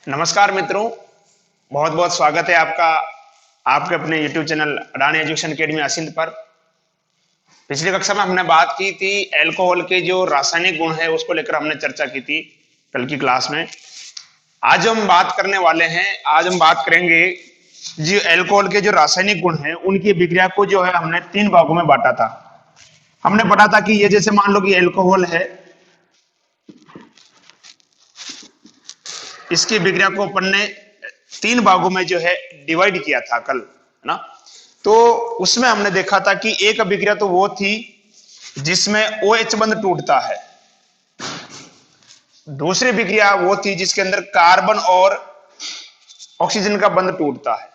नमस्कार मित्रों, बहुत बहुत स्वागत है आपका आपके अपने YouTube channel Adani education academy Asind पर। पिछली कक्षा में हमने बात की थी अल्कोहल के जो रासायनिक गुण है उसको लेकर हमने चर्चा की थी कल की क्लास में। आज हम बात करने वाले हैं, आज हम बात करेंगे जो अल्कोहल के जो रासायनिक गुण हैं उनकी विक्रिया को जो है हमने 3 भागों में बांटा था। हमने पढ़ा था कि ये जैसे मान लो कि अल्कोहल है, इसकी विक्रिया को अपन ने 3 भागों में जो है डिवाइड किया था कल, है ना। तो उसमें हमने देखा था कि एक अभिक्रिया तो वो थी जिसमें OH बंध टूटता है, दूसरी विक्रिया वो थी जिसके अंदर कार्बन और ऑक्सीजन का बंध टूटता है,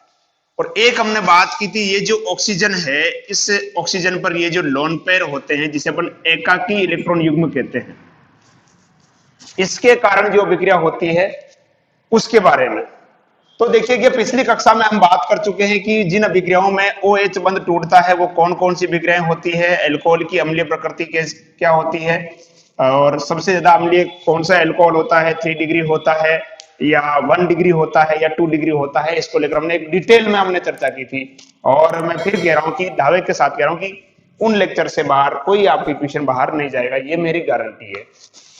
और एक हमने बात की थी ये जो ऑक्सीजन है, इस ऑक्सीजन पर ये जो लोन पेयर होते हैं जिसे अपन एकाकी इलेक्ट्रॉन युग्म कहते हैं, इसके कारण जो विक्रिया होती है उसके बारे में। तो देखिए कि पिछली कक्षा में हम बात कर चुके हैं कि जिन अभिक्रियाओं में OH बंध टूटता है वो कौन कौन सी विक्रियाएं होती है, अल्कोहल की अम्लीय प्रकृति क्या होती है, और सबसे ज्यादा अम्लीय कौन सा अल्कोहल होता है, 3 डिग्री होता है या 1 डिग्री होता है या 2 डिग्री होता है। इसको लेकर हमने एक डिटेल में हमने चर्चा की थी, और मैं फिर कह रहा हूं कि दावे के साथ कह रहा हूं कि उन लेक्चर से बाहर कोई आपकी क्वेश्चन बाहर नहीं जाएगा, ये मेरी गारंटी है।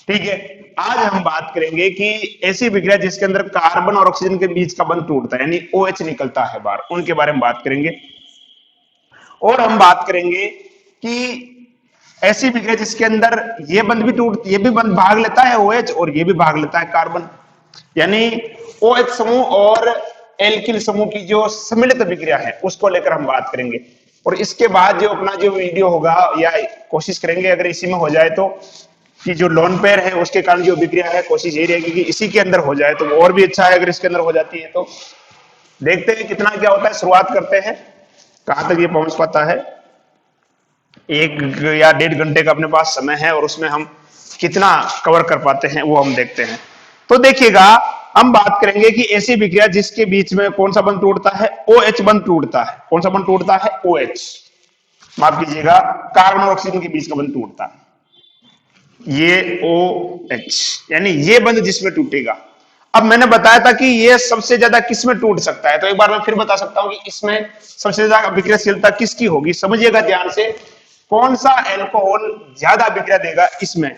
ठीक है, आज हम बात करेंगे कि ऐसी विक्रिया जिसके अंदर कार्बन और ऑक्सीजन के बीच का बंध टूटता है, यानी OH निकलता है बाहर, उनके बारे में बात करेंगे। और हम बात करेंगे कि ऐसी विक्रिया जिसके अंदर ये भी बंध भाग लेता है OH, और ये भी भाग लेता है कार्बन, यानी OH समूह और एल्किल समूह की जो सम्मिलित विक्रिया है उसको लेकर हम बात करेंगे। और इसके बाद जो अपना जो वीडियो होगा, या कोशिश करेंगे अगर इसी में हो जाए तो, कि जो लोन पेयर है उसके कारण जो विक्रिया है, कोशिश यही रहेगी कि इसी के अंदर हो जाए तो और भी अच्छा है। अगर इसके अंदर हो जाती है तो देखते हैं कितना क्या होता है। शुरुआत करते हैं, कहां तक ये पहुंच पाता है। 1 या 1.5 घंटे का अपने पास समय है और उसमें हम कितना कवर कर पाते हैं वो हम देखते हैं। तो देखिएगा, हम बात करेंगे कि ऐसी विक्रिया जिसके बीच में कौन सा बंध टूटता है, OH बंध टूटता है। कौन सा बंध टूटता है? OH, माफ कीजिएगा, कार्बन और ऑक्सीजन के बीच का बंध टूटता है, ये OH, यानी ये बंध जिसमें टूटेगा। अब मैंने बताया था कि ये सबसे ज्यादा किस में टूट सकता है, तो एक बार मैं फिर बता सकता हूं कि इसमें सबसे ज्यादा अभिक्रियाशीलता किसकी होगी। समझिएगा ध्यान से, कौन सा अल्कोहल ज्यादा अभिक्रिया देगा इसमें।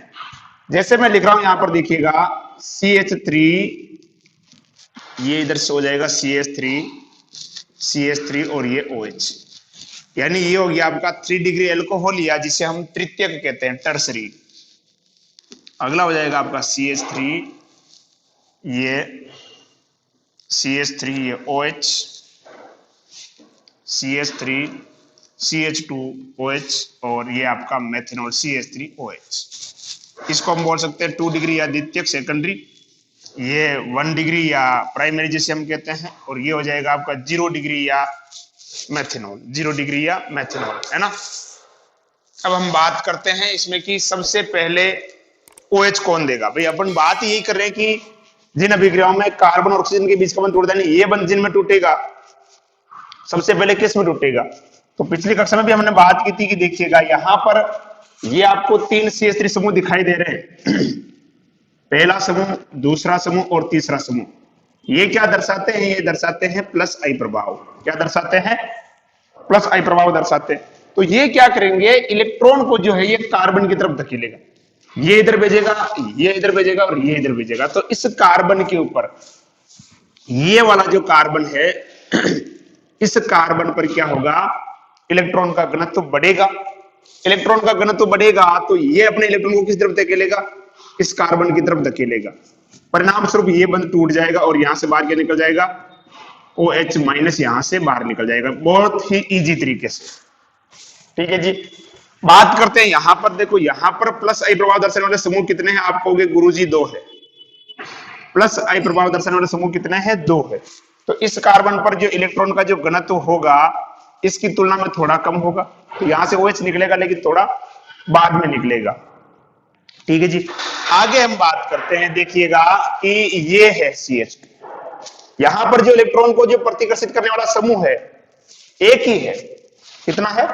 जैसे मैं लिख रहा हूं यहां पर देखिएगा, CH3, ये इधर से हो जाएगा CH3 और ये OH, यानी ये हो गया आपका 3 डिग्री अल्कोहल, या जिसे हम तृतीयक कहते हैं, टर्सरी। अगला हो जाएगा आपका CH3, ये CH3, ये OH, CH3, CH2OH, और ये आपका मेथनॉल CH3OH। इसको हम बोल सकते हैं 2 डिग्री या द्वितीयक सेकेंडरी, ये 1 डिग्री या प्राइमरी जिसे हम कहते हैं, और ये हो जाएगा आपका 0 डिग्री या मेथनॉल, 0 डिग्री या मेथनॉल, है ना। अब हम बात करते हैं इसमें कि सबसे पहले OH कौन देगा। भाई अपन बात यही कर रहे हैं कि जिन अभिक्रियाओं में कार्बन और ऑक्सीजन के बीच का बंध टूटता है, ये बंध जिनमें टूटेगा, सबसे पहले किस में टूटेगा। तो पिछली कक्षा में भी हमने बात की थी कि देखिएगा यहां पर ये आपको 3 CH3 समूह दिखाई दे रहे हैं। पहला समूह, दूसरा समूह और तीसरा समूह। ये क्या दर्शाते हैं? ये दर्शाते हैं प्लस आई प्रभाव। क्या दर्शाते हैं? प्लस आई प्रभाव दर्शाते हैं। तो ये क्या करेंगे, इलेक्ट्रॉन को जो है ये कार्बन की तरफ धकेलेगा, ये इधर भेजेगा, ये इधर भेजेगा और ये इधर भेजेगा। तो इस कार्बन के ऊपर ये वाला जो कार्बन है, इस कार्बन पर क्या होगा, इलेक्ट्रॉन का घनत्व बढ़ेगा। इलेक्ट्रॉन का घनत्व बढ़ेगा तो ये अपने इलेक्ट्रॉन को किस तरफ धकेलेगा, इस कार्बन की तरफ धकेलेगा। परिणाम स्वरूप ये बंध टूट जाएगा और यहां से बाहर क्या निकल जाएगा, OH माइनस यहां से बाहर निकल जाएगा, बहुत ही इजी तरीके से। ठीक है जी, बात करते हैं यहां पर। देखो यहां पर प्लस आई प्रभाव दर्शाने वाले समूह कितने हैं, आप कहोगे गुरुजी 2 है। प्लस आई प्रभाव दर्शाने वाले समूह कितने हैं? 2 है। तो इस कार्बन पर जो इलेक्ट्रॉन का जो घनत्व होगा इसकी तुलना में थोड़ा कम होगा, तो यहां से OH निकलेगा लेकिन थोड़ा बाद में निकलेगा। ठीक है जी, आगे हम बात करते हैं। देखिएगा कि ये है CH2, यहां पर जो इलेक्ट्रॉन को जो प्रतिकर्षित करने वाला समूह है एक ही है। कितना है?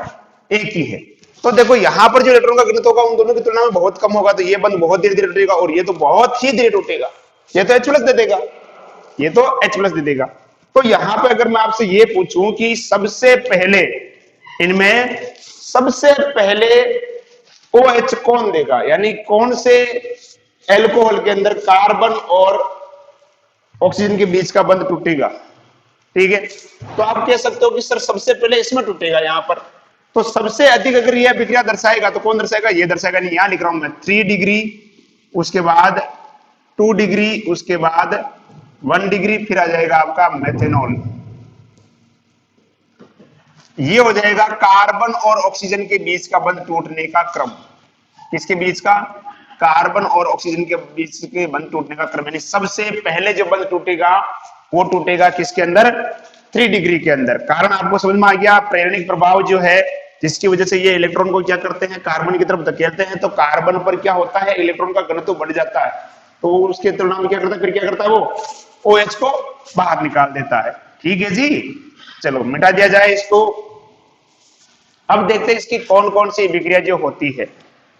एक ही है। तो देखो यहां पर जो इलेक्ट्रॉन का घनत्व होगा उन दोनों की तुलना में बहुत कम होगा, तो ये बंध बहुत धीरे धीरे टूटेगा और ये तो बहुत ही धीरे टूटेगा, ये तो H+ दे देगा। ये तो H प्लस दे देगा। तो यहां पे अगर मैं आपसे ये पूछूं कि सबसे पहले इनमें सबसे पहले OH कौन देगा, यानी कौन से एल्कोहल के अंदर कार्बन और ऑक्सीजन के बीच का बंध टूटेगा, ठीक है। तो आप कह सकते हो कि सर सबसे पहले इसमें टूटेगा यहां पर। तो सबसे अधिक अगर यह अभिक्रिया दर्शाएगा तो कौन दर्शाएगा, ये दर्शाएगा। नहीं, यहां लिख रहा हूं मैं 3 डिग्री, उसके बाद 2 डिग्री, उसके बाद 1 डिग्री, फिर आ जाएगा आपका मेथेनॉल। ये हो जाएगा कार्बन और ऑक्सीजन के बीच का बंध टूटने का क्रम। किसके बीच का, कार्बन और ऑक्सीजन के बीच के बंध टूटने का क्रम। यानी सबसे पहले जो बंध टूटेगा वो टूटेगा किसके अंदर, 3 डिग्री के अंदर। कारण आपको समझ में आ गया, प्रेरणिक प्रभाव जो है जिसकी वजह से ये इलेक्ट्रॉन को क्या करते हैं, कार्बन की तरफ धकेलते हैं। तो कार्बन पर क्या होता है, इलेक्ट्रॉन का घनत्व बढ़ जाता है, तो उसके तुलना में क्या करता है, फिर क्या करता है वो OH को बाहर निकाल देता है। ठीक है जी, चलो मिटा दिया जाए इसको। अब देखते हैं इसकी कौन कौन सी अभिक्रिया जो होती है।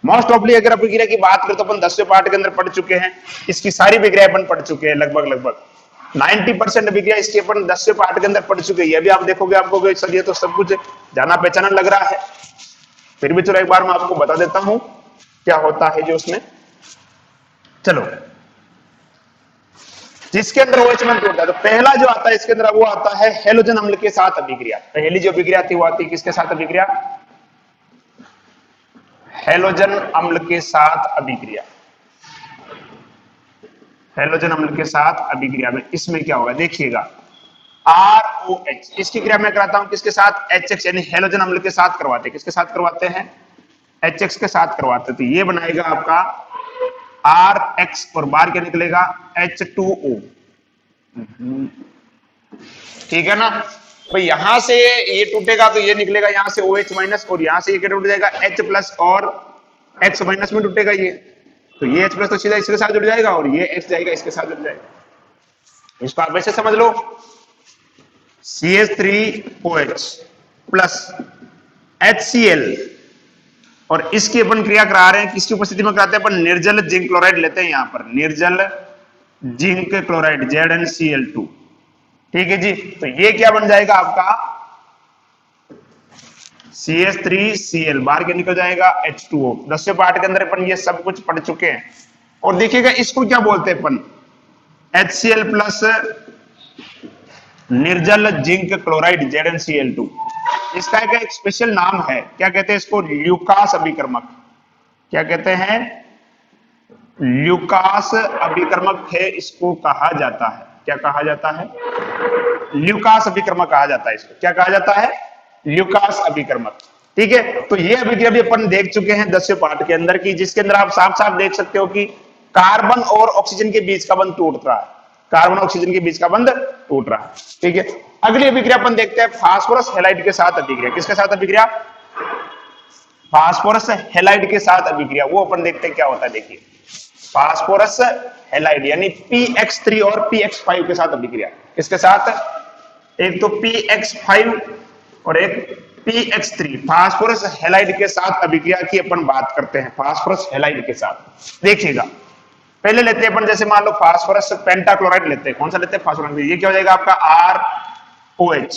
मोस्ट ऑफली अगर अभिक्रिया की बात करें तो अपन 10वें पार्ट के अंदर पढ़ चुके हैं, इसकी सारी अभिक्रिया अपन पढ़ चुके हैं, लगभग 90% अभिक्रिया इसकी अपन 10वें पार्ट के अंदर पढ़ चुके हैं। ये भी आप देखोगे आपको सर ये तो सब कुछ जाना पहचाना लग रहा है, फिर भी चलो एक बार मैं आपको बता देता हूं क्या होता है जो उसमें। चलो, जिसके अंदर OH बंध टूटता है तो पहला जो आता है इसके अंदर वो आता है हेलोजन अम्ल के साथ अभिक्रिया। पहली जो अभिक्रिया थी वो आती है किसके साथ अभिक्रिया, हेलोजन अम्ल के साथ अभिक्रिया। हेलोजन अम्ल के साथ अभिक्रिया में इसमें क्या होगा देखिएगा, ROH। इसकी क्रिया मैं कराता हूं किसके साथ, HX, यानी हेलोजन अम्ल के साथ करवाते हैं। किसके साथ करवाते हैं, HX के साथ करवाते हैं। तो ये बनाएगा आपका RX और बाहर क्या निकलेगा H2O। ठीक है ना। तो यहां से ये टूटेगा तो ये निकलेगा यहां से OH माइनस, और यहां से ये क्या टूट जाएगा H प्लस और X माइनस में टूटेगा ये। तो ये H प्लस तो सीधा इसके साथ जुड़ जाएगा और ये X जाएगा इसके साथ जुड़ जाएगा। इसको आप ऐसे समझ लो, CH3OH प्लस HCl, और इसकी अपन क्रिया करा रहे हैं किसकी उपस्थिति में कराते हैं अपन, निर्जल जिंक क्लोराइड लेते हैं यहां पर, निर्जल जिंक क्लोराइड ZnCl2। ठीक है जी। तो ये क्या बन जाएगा आपका CH3Cl, बाहर के निकल जाएगा H2O। 10वें पार्ट के अंदर अपन ये सब कुछ पढ़ चुके हैं। और देखिएगा इसको क्या बोलते हैं अपन, HCl प्लस निर्जल जिंक क्लोराइड ZnCl2। इसका एक स्पेशल नाम है, क्या कहते हैं इसको, ल्यूकास अभिकर्मक। क्या कहते हैं, ल्यूकास अभिकर्मक है इसको कहा जाता है। क्या कहा जाता है, ल्यूकास अभिकर्मक कहा जाता है इसको। क्या कहा जाता है, ल्यूकास अभिकर्मक। ठीक है। तो ये अभिक्रिया भी अपन देख चुके हैं 10वें पार्ट के अंदर की, जिसके अंदर आप साफ साफ देख सकते हो कि कार्बन और ऑक्सीजन के बीच का बंध टूट रहा है, कार्बन ऑक्सीजन के बीच का बंध टूट रहा है। ठीक है। अगली अभिक्रिया अपन देखते हैं फास्फोरस हैलाइड के साथ अभिक्रिया। किसके साथ अभिक्रिया, फास्फोरस हैलाइड के साथ अभिक्रिया। वो अपन देखते हैं क्या होता है। देखिए, फास्फोरस हैलाइड यानी PX3 और PX5 के साथ अभिक्रिया। किसके साथ, एक तो PX5 और एक PX3, फास्फोरस हैलाइड के साथ अभिक्रिया की अपन बात करते हैं। फास्फोरस हैलाइड के साथ देखिएगा, पहले लेते हैं अपन, जैसे मान लो फास्फोरस पेंटाक्लोराइड लेते हैं। कौन सा लेते हैं, फास्फोरस। ये क्या हो जाएगा आपका ROH।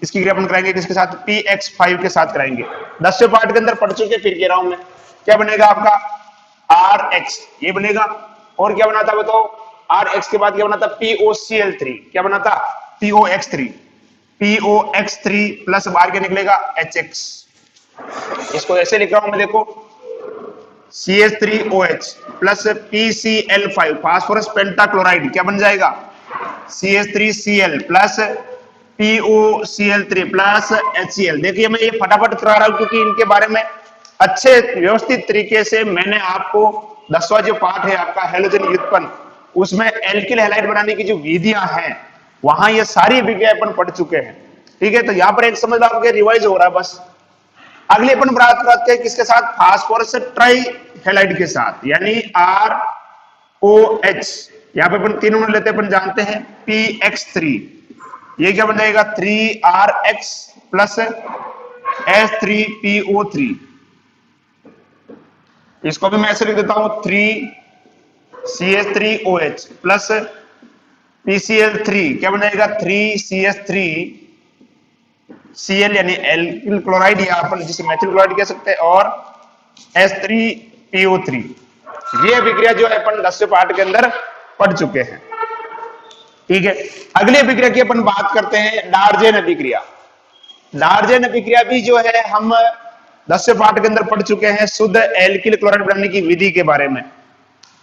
इसकी क्रिया अपन कराएंगे किसके साथ, PX5 के साथ कराएंगे। 10वें पार्ट के अंदर पढ़ चुके, फिर कह रहा हूं मैं। क्या बनेगा आपका RX, ये बनेगा। और क्या बना था बताओ, RX के बाद क्या बना था, POCl3। क्या बना था, POX3। POX3 प्लस बाहर क्या निकलेगा HX। इसको ऐसे लिख रहा हूं मैं, देखो, CH3OH plus PCl5, phosphorus pentachloride. क्या बन जाएगा, CH3Cl plus POCl3 plus HCl। देखिए मैं ये फटाफट करा रहा हूं क्योंकि इनके बारे में अच्छे व्यवस्थित तरीके से मैंने आपको 10वां जो पार्ट है आपका हेलोजन व्युत्पन्न, उसमें एल्किल हैलाइड बनाने की जो विधियां हैं वहां ये सारी अभिक्रिया अपन पढ़ चुके हैं। ठीक है। तो यहां पर एक समझ आपके रिवाइज हो रहा है बस। अगले अपन बात करते हैं किसके साथ, फास्फोरस ट्राई हैलाइड के साथ, यानी ROH। यहां पे अपन तीनों लेते हैं, अपन जानते हैं PX3। ये क्या बन जाएगा, 3RX प्लस H3PO3। इसको भी मैं ऐसे लिख देता हूं, 3CH3OH प्लस PCl3 क्या बनेगा 3CH3 Cl यानी एल्किल क्लोराइड या अपन जिसे मेथिल क्लोराइड कह सकते हैं और H3PO3। ये अभिक्रिया जो है अपन 10वें पाठ के अंदर पढ़ चुके हैं। ठीक है, अगली अभिक्रिया की अपन बात करते हैं डार्जेन अभिक्रिया। डार्जेन अभिक्रिया भी जो है हम 10वें पाठ के अंदर पढ़ चुके हैं शुद्ध एल्किल क्लोराइड बनाने की विधि के बारे में,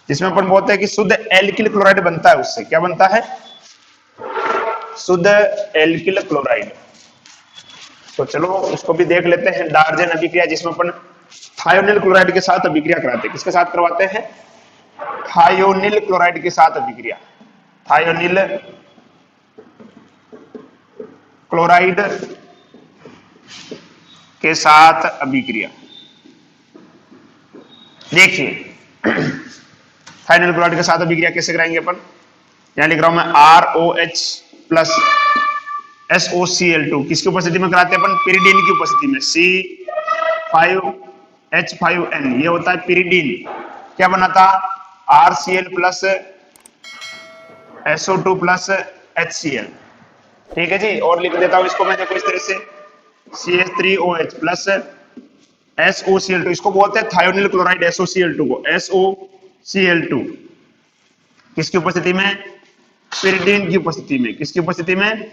जिसमें अपन बोलते हैं कि शुद्ध एल्किल क्लोराइड बनता है। उससे क्या बनता है? शुद्ध एल्किल क्लोराइड। तो चलो इसको भी देख लेते हैं। डार्जेन अभिक्रिया जिसमें अपन थायोनिल क्लोराइड के साथ अभिक्रिया कराते हैं। किसके साथ करवाते हैं? थायोनिल क्लोराइड के साथ अभिक्रिया। थायोनिल क्लोराइड के साथ अभिक्रिया। देखिए थायोनिल क्लोराइड के साथ अभिक्रिया कैसे कराएंगे अपन? यहां लिख रहा हूं मैं ROH प्लस SOCl2 किसकी उपस्थिति में कराते हैं अपन? पिरिडीन की उपस्थिति में। C5H5N ये होता है पिरिडीन। क्या बना था? RCl plus SO2 plus HCl। ठीक है जी, और लिख देता हूं इसको मैं देखो इस तरह से CH3OH प्लस SOCl2 इसको बोलते हैं थायोनिल क्लोराइड SOCl2 को SOCl2 किसकी उपस्थिति में? पिरिडीन की उपस्थिति में। किसकी उपस्थिति में?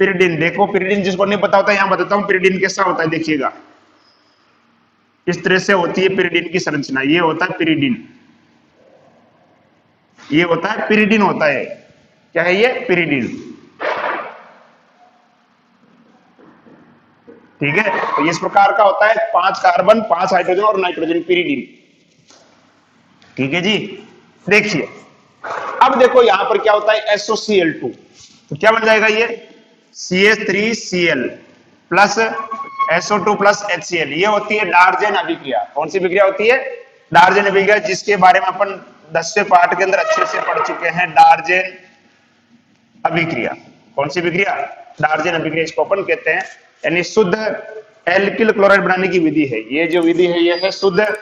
पिरिडीन। देखो पिरिडीन जिसको नहीं पता होता यहां बताता हूं पिरिडीन कैसा होता है। देखिएगा इस तरह से होती है पिरिडीन की संरचना। ये होता है पिरिडीन, ये होता है पिरिडीन होता है। क्या है ये? पिरिडीन। ठीक है, तो इस प्रकार का होता है 5 कार्बन 5 हाइड्रोजन और नाइट्रोजन पिरिडीन। ठीक है जी, देखिए अब देखो यहां पर क्या होता है SOCl2 तो क्या बन जाएगा ये CH3Cl plus SO2 plus HCl। ये होती है डार्जेन अभिक्रिया। कौन सी अभिक्रिया होती है? डार्जेन अभिक्रिया, जिसके बारे में अपन 10वें पाठ के अंदर अच्छे से पढ़ चुके हैं। डार्जेन अभिक्रिया। कौन सी अभिक्रिया? डार्जेन अभिक्रिया इसको अपन कहते हैं, यानी शुद्ध एल्किल क्लोराइड बनाने की विधि है। ये जो विधि है ये है शुद्ध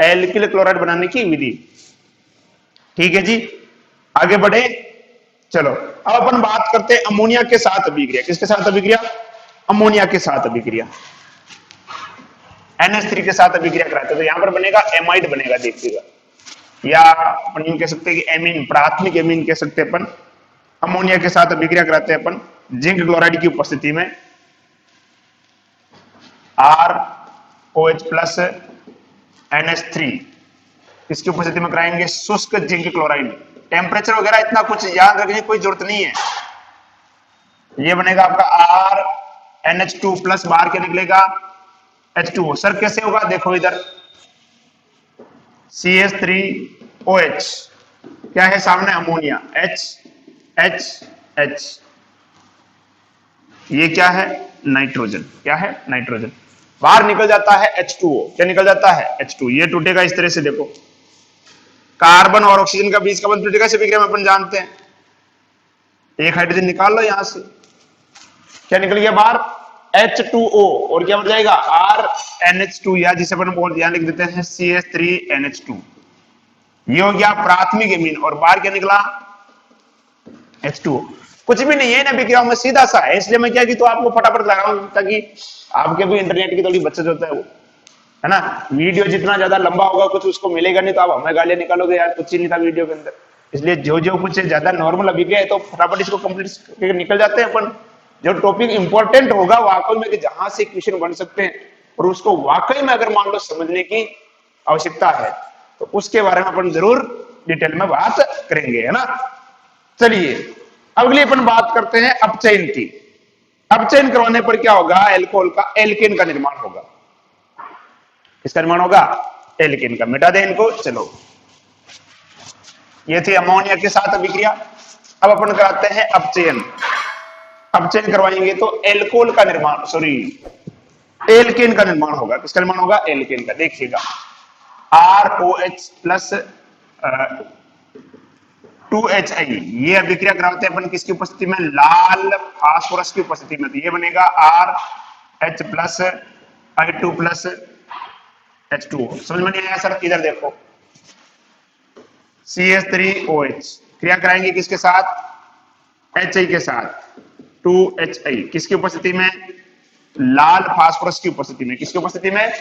एल्किल क्लोराइड बनाने की विधि। ठीक है जी, आगे बढ़े। चलो अब अपन बात करते हैं अमोनिया के साथ अभिक्रिया। किसके साथ अभिक्रिया? अमोनिया के साथ अभिक्रिया। NH3 के साथ अभिक्रिया कराते हैं तो यहां पर बनेगा एमाइड बनेगा। देखिएगा, या अपन यूं कह सकते हैं कि एमीन, प्राथमिक एमीन कह सकते हैं अपन। अमोनिया के साथ अभिक्रिया कराते हैं अपन जिंक क्लोराइड की उपस्थिति में। ROH प्लस NH3 इसकी उपस्थिति में कराएंगे शुष्क जिंक क्लोराइड। टेम्परेचर वगैरह इतना कुछ याद रखने की कोई जरूरत नहीं है। ये बनेगा आपका RNH2 प्लस बाहर क्या निकलेगा? H2O। सर कैसे होगा? देखो इधर CH3OH क्या है सामने? Ammonia H। ये क्या है? नाइट्रोजन। क्या है? नाइट्रोजन। बाहर निकल जाता है H2O। क्या निकल जाता है? H2। ये टूटेगा इस तरह से। देखो कार्बन और ऑक्सीजन का बीच का बंध टूटेगा। इस अभिक्रिया में अपन जानते हैं। एक हाइड्रोजन निकाल लो यहां से, क्या निकल गया बाहर? H2O और क्या बन जाएगा? RNH2 या जिसे अपन बोल यहां लिख देते हैं CH3NH2। ये हो गया प्राथमिक एमीन और बाहर क्या निकला? H2O। कुछ भी नहीं है ना अभिक्रियाओं में, सीधा सा है। इसलिए मैं क्या कि तो आपको फटाफट लगा रहा हूं ताकि आपके भी इंटरनेट की थोड़ी बचत होता है वो, है ना। वीडियो जितना ज्यादा लंबा होगा कुछ उसको मिलेगा नहीं, तो आप हमें गालियां निकालोगे यार कुछ ही नहीं था वीडियो के अंदर। इसलिए जो कुछ ज्यादा नॉर्मल अभिक्रिया है तो फटाफट इसको कंप्लीट निकल जाते हैं अपन। जो टॉपिक इंपॉर्टेंट होगा वाकई में कि जहां से क्वेश्चन बन सकते हैं और उसको वाकई में अगर मान लो समझने की आवश्यकता है तो उसके बारे में अपन जरूर डिटेल में बात करेंगे, है ना। चलिए अगली अपन बात करते हैं अपचयन की। अपचयन करवाने पर क्या होगा? एल्कोहल का एल्केन का निर्माण होगा। किसका निर्माण होगा? एल्केन का। मिटा दें इनको। चलो ये थी अमोनिया के साथ अभिक्रिया। अब अपन कराते हैं अपचयन। अपचयन करवाएंगे तो एल्कोहल का निर्माण, सॉरी एल्केन का निर्माण होगा। किसका निर्माण होगा? एल्केन का। देखिएगा ROH प्लस 2HI ये अभिक्रिया कराते हैं अपन किसकी उपस्थिति में? लाल फास्फोरस की उपस्थिति में। तो ये बनेगा RH plus I2 plus H2O। समझ में नहीं आया सर? इधर देखो CH3OH क्रिया कराएंगे किसके साथ? HI के साथ 2HI किसकी उपस्थिति में? लाल फास्फोरस की उपस्थिति में। किसकी उपस्थिति में?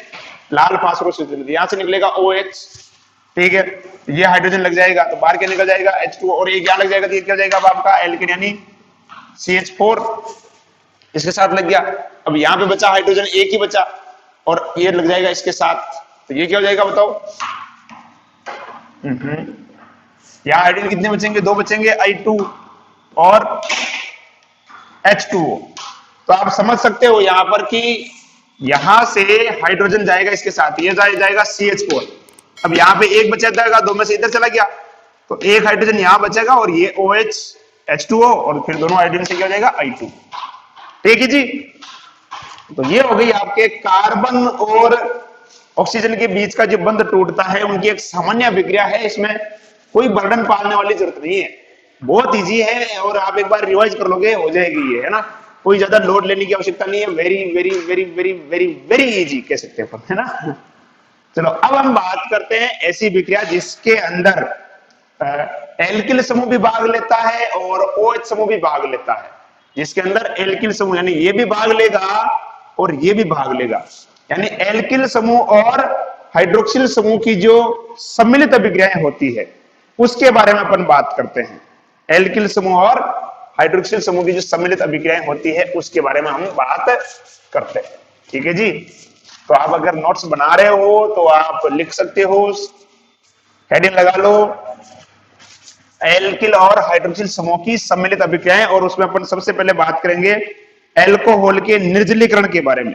लाल फास्फोरस की उपस्थिति में। यहां से निकलेगा OH, ठीक है, ये हाइड्रोजन लग जाएगा तो बाहर क्या निकल जाएगा H2O, और ये क्या लग जाएगा तो ये क्या जाएगा अब आपका एल्केन यानी CH4 इसके साथ लग गया। अब यहां पे बचा हाइड्रोजन एक ही बचा और ये लग जाएगा इसके साथ, तो ये क्या हो जाएगा बताओ? यहाँ हाइड्रोजन कितने बचेंगे? दो बचेंगे, I2 और H2O। तो आप समझ सकते हो यहां पर कि यहां से हाइड्रोजन जाएगा इसके साथ, ये जाएगा CH4। अब यहां पे एक बचा जाएगा, दो में से इधर चला गया तो एक हाइड्रोजन यहां बचेगा और ये OH H2O और फिर दोनों हाइड्रोजन से क्या हो जाएगा I2। ठीक है जी। तो ये हो गई आपके कार्बन और ऑक्सीजन के बीच का जो बंध टूटता है उनकी एक सामान्य अभिक्रिया है। इसमें कोई बर्डन पालने वाली जरूरत नहीं है, बहुत इजी है और आप एक बार रिवाइज कर लोगे हो जाएगी ये, है ना। कोई ज्यादा लोड लेने की आवश्यकता नहीं है, very very very very very very easy कह सकते हैं, है ना। चलो अब हम बात करते हैं ऐसी विक्रिया जिसके अंदर एल्किल समूह भी भाग लेता है और OH समूह भी भाग लेता है। जिसके अंदर एल्किल समूह यानी ये भी भाग लेगा और ये भी भाग लेगा, यानी एल्किल समूह और हाइड्रोक्सिल समूह की जो सम्मिलित अभिक्रियाएं होती है उसके बारे में अपन बात करते हैं। एल्किल समूह और हाइड्रोक्सिल समूह की जो सम्मिलित अभिक्रियाएं होती है उसके बारे में हम बात करते हैं। ठीक है जी। तो आप अगर नोट्स बना रहे हो तो आप लिख सकते हो, हेडिंग लगा लो एल्किल और हाइड्रोक्सिल समूह की सम्मिलित अभिक्रियाएं, और उसमें अपन सबसे पहले बात करेंगे एल्कोहल के निर्जलीकरण के बारे में।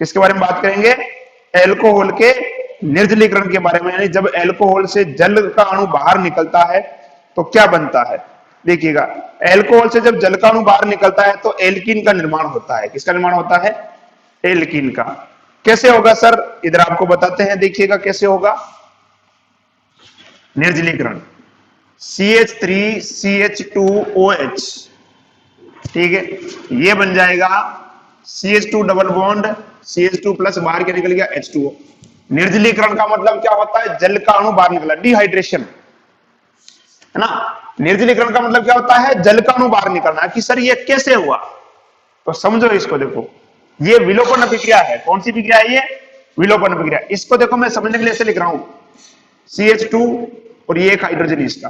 किसके बारे में बात करेंगे? एल्कोहल के निर्जलीकरण के बारे में, यानी जब एल्कोहल से जल का अणु बाहर निकलता है तो क्या बनता है। देखिएगा, एल्कोहल से जब जल का अणु बाहर निकलता है तो एल्कीन का निर्माण होता है। किसका निर्माण होता है? एल्कीन का। कैसे होगा सर? इधर आपको बताते हैं, देखिएगा कैसे होगा निर्जलीकरण। CH3CH2OH, ठीक है, ये बन जाएगा CH2 double bond CH2 plus, बाहर क्या निकल गया H2O। निर्जलीकरण का मतलब क्या होता है? जल का अणु बाहर निकला, डिहाइड्रेशन, है ना। निर्जलीकरण का मतलब क्या होता है? जल का अणु बाहर निकलना। कि सर ये कैसे हुआ? तो समझो इसको, देखो ये विलोपन अभिक्रिया है। कौन सी अभिक्रिया है ये? विलोपन अभिक्रिया। इसको देखो मैं समझने के लिए ऐसे लिख रहा हूं, CH2 और ये एक हाइड्रोजन इसका,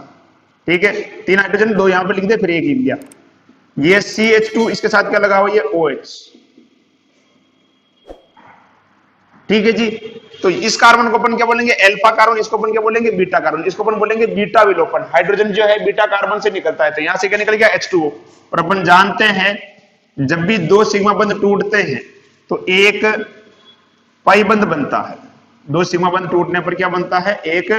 ठीक है, तीन हाइड्रोजन, दो यहां पे लिख दे फिर एक लिख दिया। ये CH2 इसके साथ क्या लगा हुआ? ये OH, ठीक है जी। तो इस कार्बन को अपन क्या बोलेंगे? Alpha carbon. इसको अपन क्या बोलेंगे? Beta carbon. इसको अपन बोलेंगे बीटा विलोपन। हाइड्रोजन जो है बीटा कार्बन से निकलता है तो यहां से क्या निकल गया H2O। और अपन जानते हैं जब भी दो सिग्मा बंध टूटते हैं तो एक पाई बंध बनता है। दो सिग्मा बंध टूटने पर क्या बनता है? एक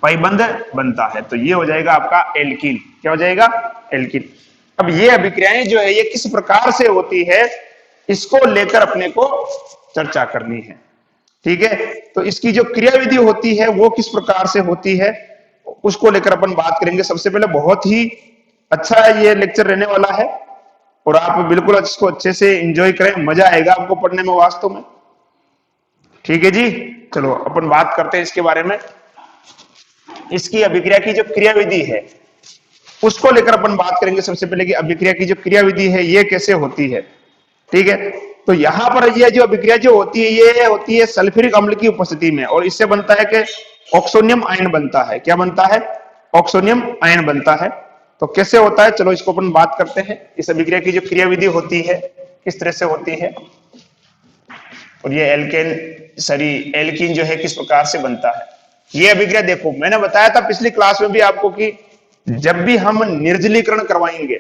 पाई बंध बनता है। तो ये हो जाएगा आपका एल्कीन। क्या हो जाएगा? एल्कीन। अब ये अभिक्रियाएं जो है ये किस प्रकार से होती है इसको लेकर अपने को चर्चा करनी है, ठीक है। तो इसकी जो क्रियाविधि होती है वो किस प्रकार से होती है उसको लेकर अपन बात करेंगे। सबसे पहले बहुत ही अच्छा ये लेक्चर रहने वाला है और आप बिल्कुल इसको अच्छे से एंजॉय करें, मजा आएगा आपको पढ़ने में वास्तव में, ठीक है जी। चलो अपन बात करते हैं इसके बारे में। इसकी अभिक्रिया की जो क्रियाविधि है उसको लेकर अपन बात करेंगे सबसे पहले कि अभिक्रिया की जो क्रियाविधि है ये कैसे होती है, ठीक है। तो यहां पर ये जो अभिक्रिया जो होती है ये होती है सल्फ्यूरिक अम्ल की उपस्थिति में, और इससे बनता है कि ऑक्सोनियम आयन बनता है। क्या बनता है? ऑक्सोनियम आयन बनता है। तो कैसे होता है, चलो इसको अपन बात करते हैं। इस अभिक्रिया की जो क्रियाविधि होती है किस तरह से होती है, और ये एल्कीन जो है किस प्रकार से बनता है। ये अभिक्रिया देखो मैंने बताया था पिछली क्लास में भी आपको कि जब भी हम निर्जलीकरण करवाएंगे,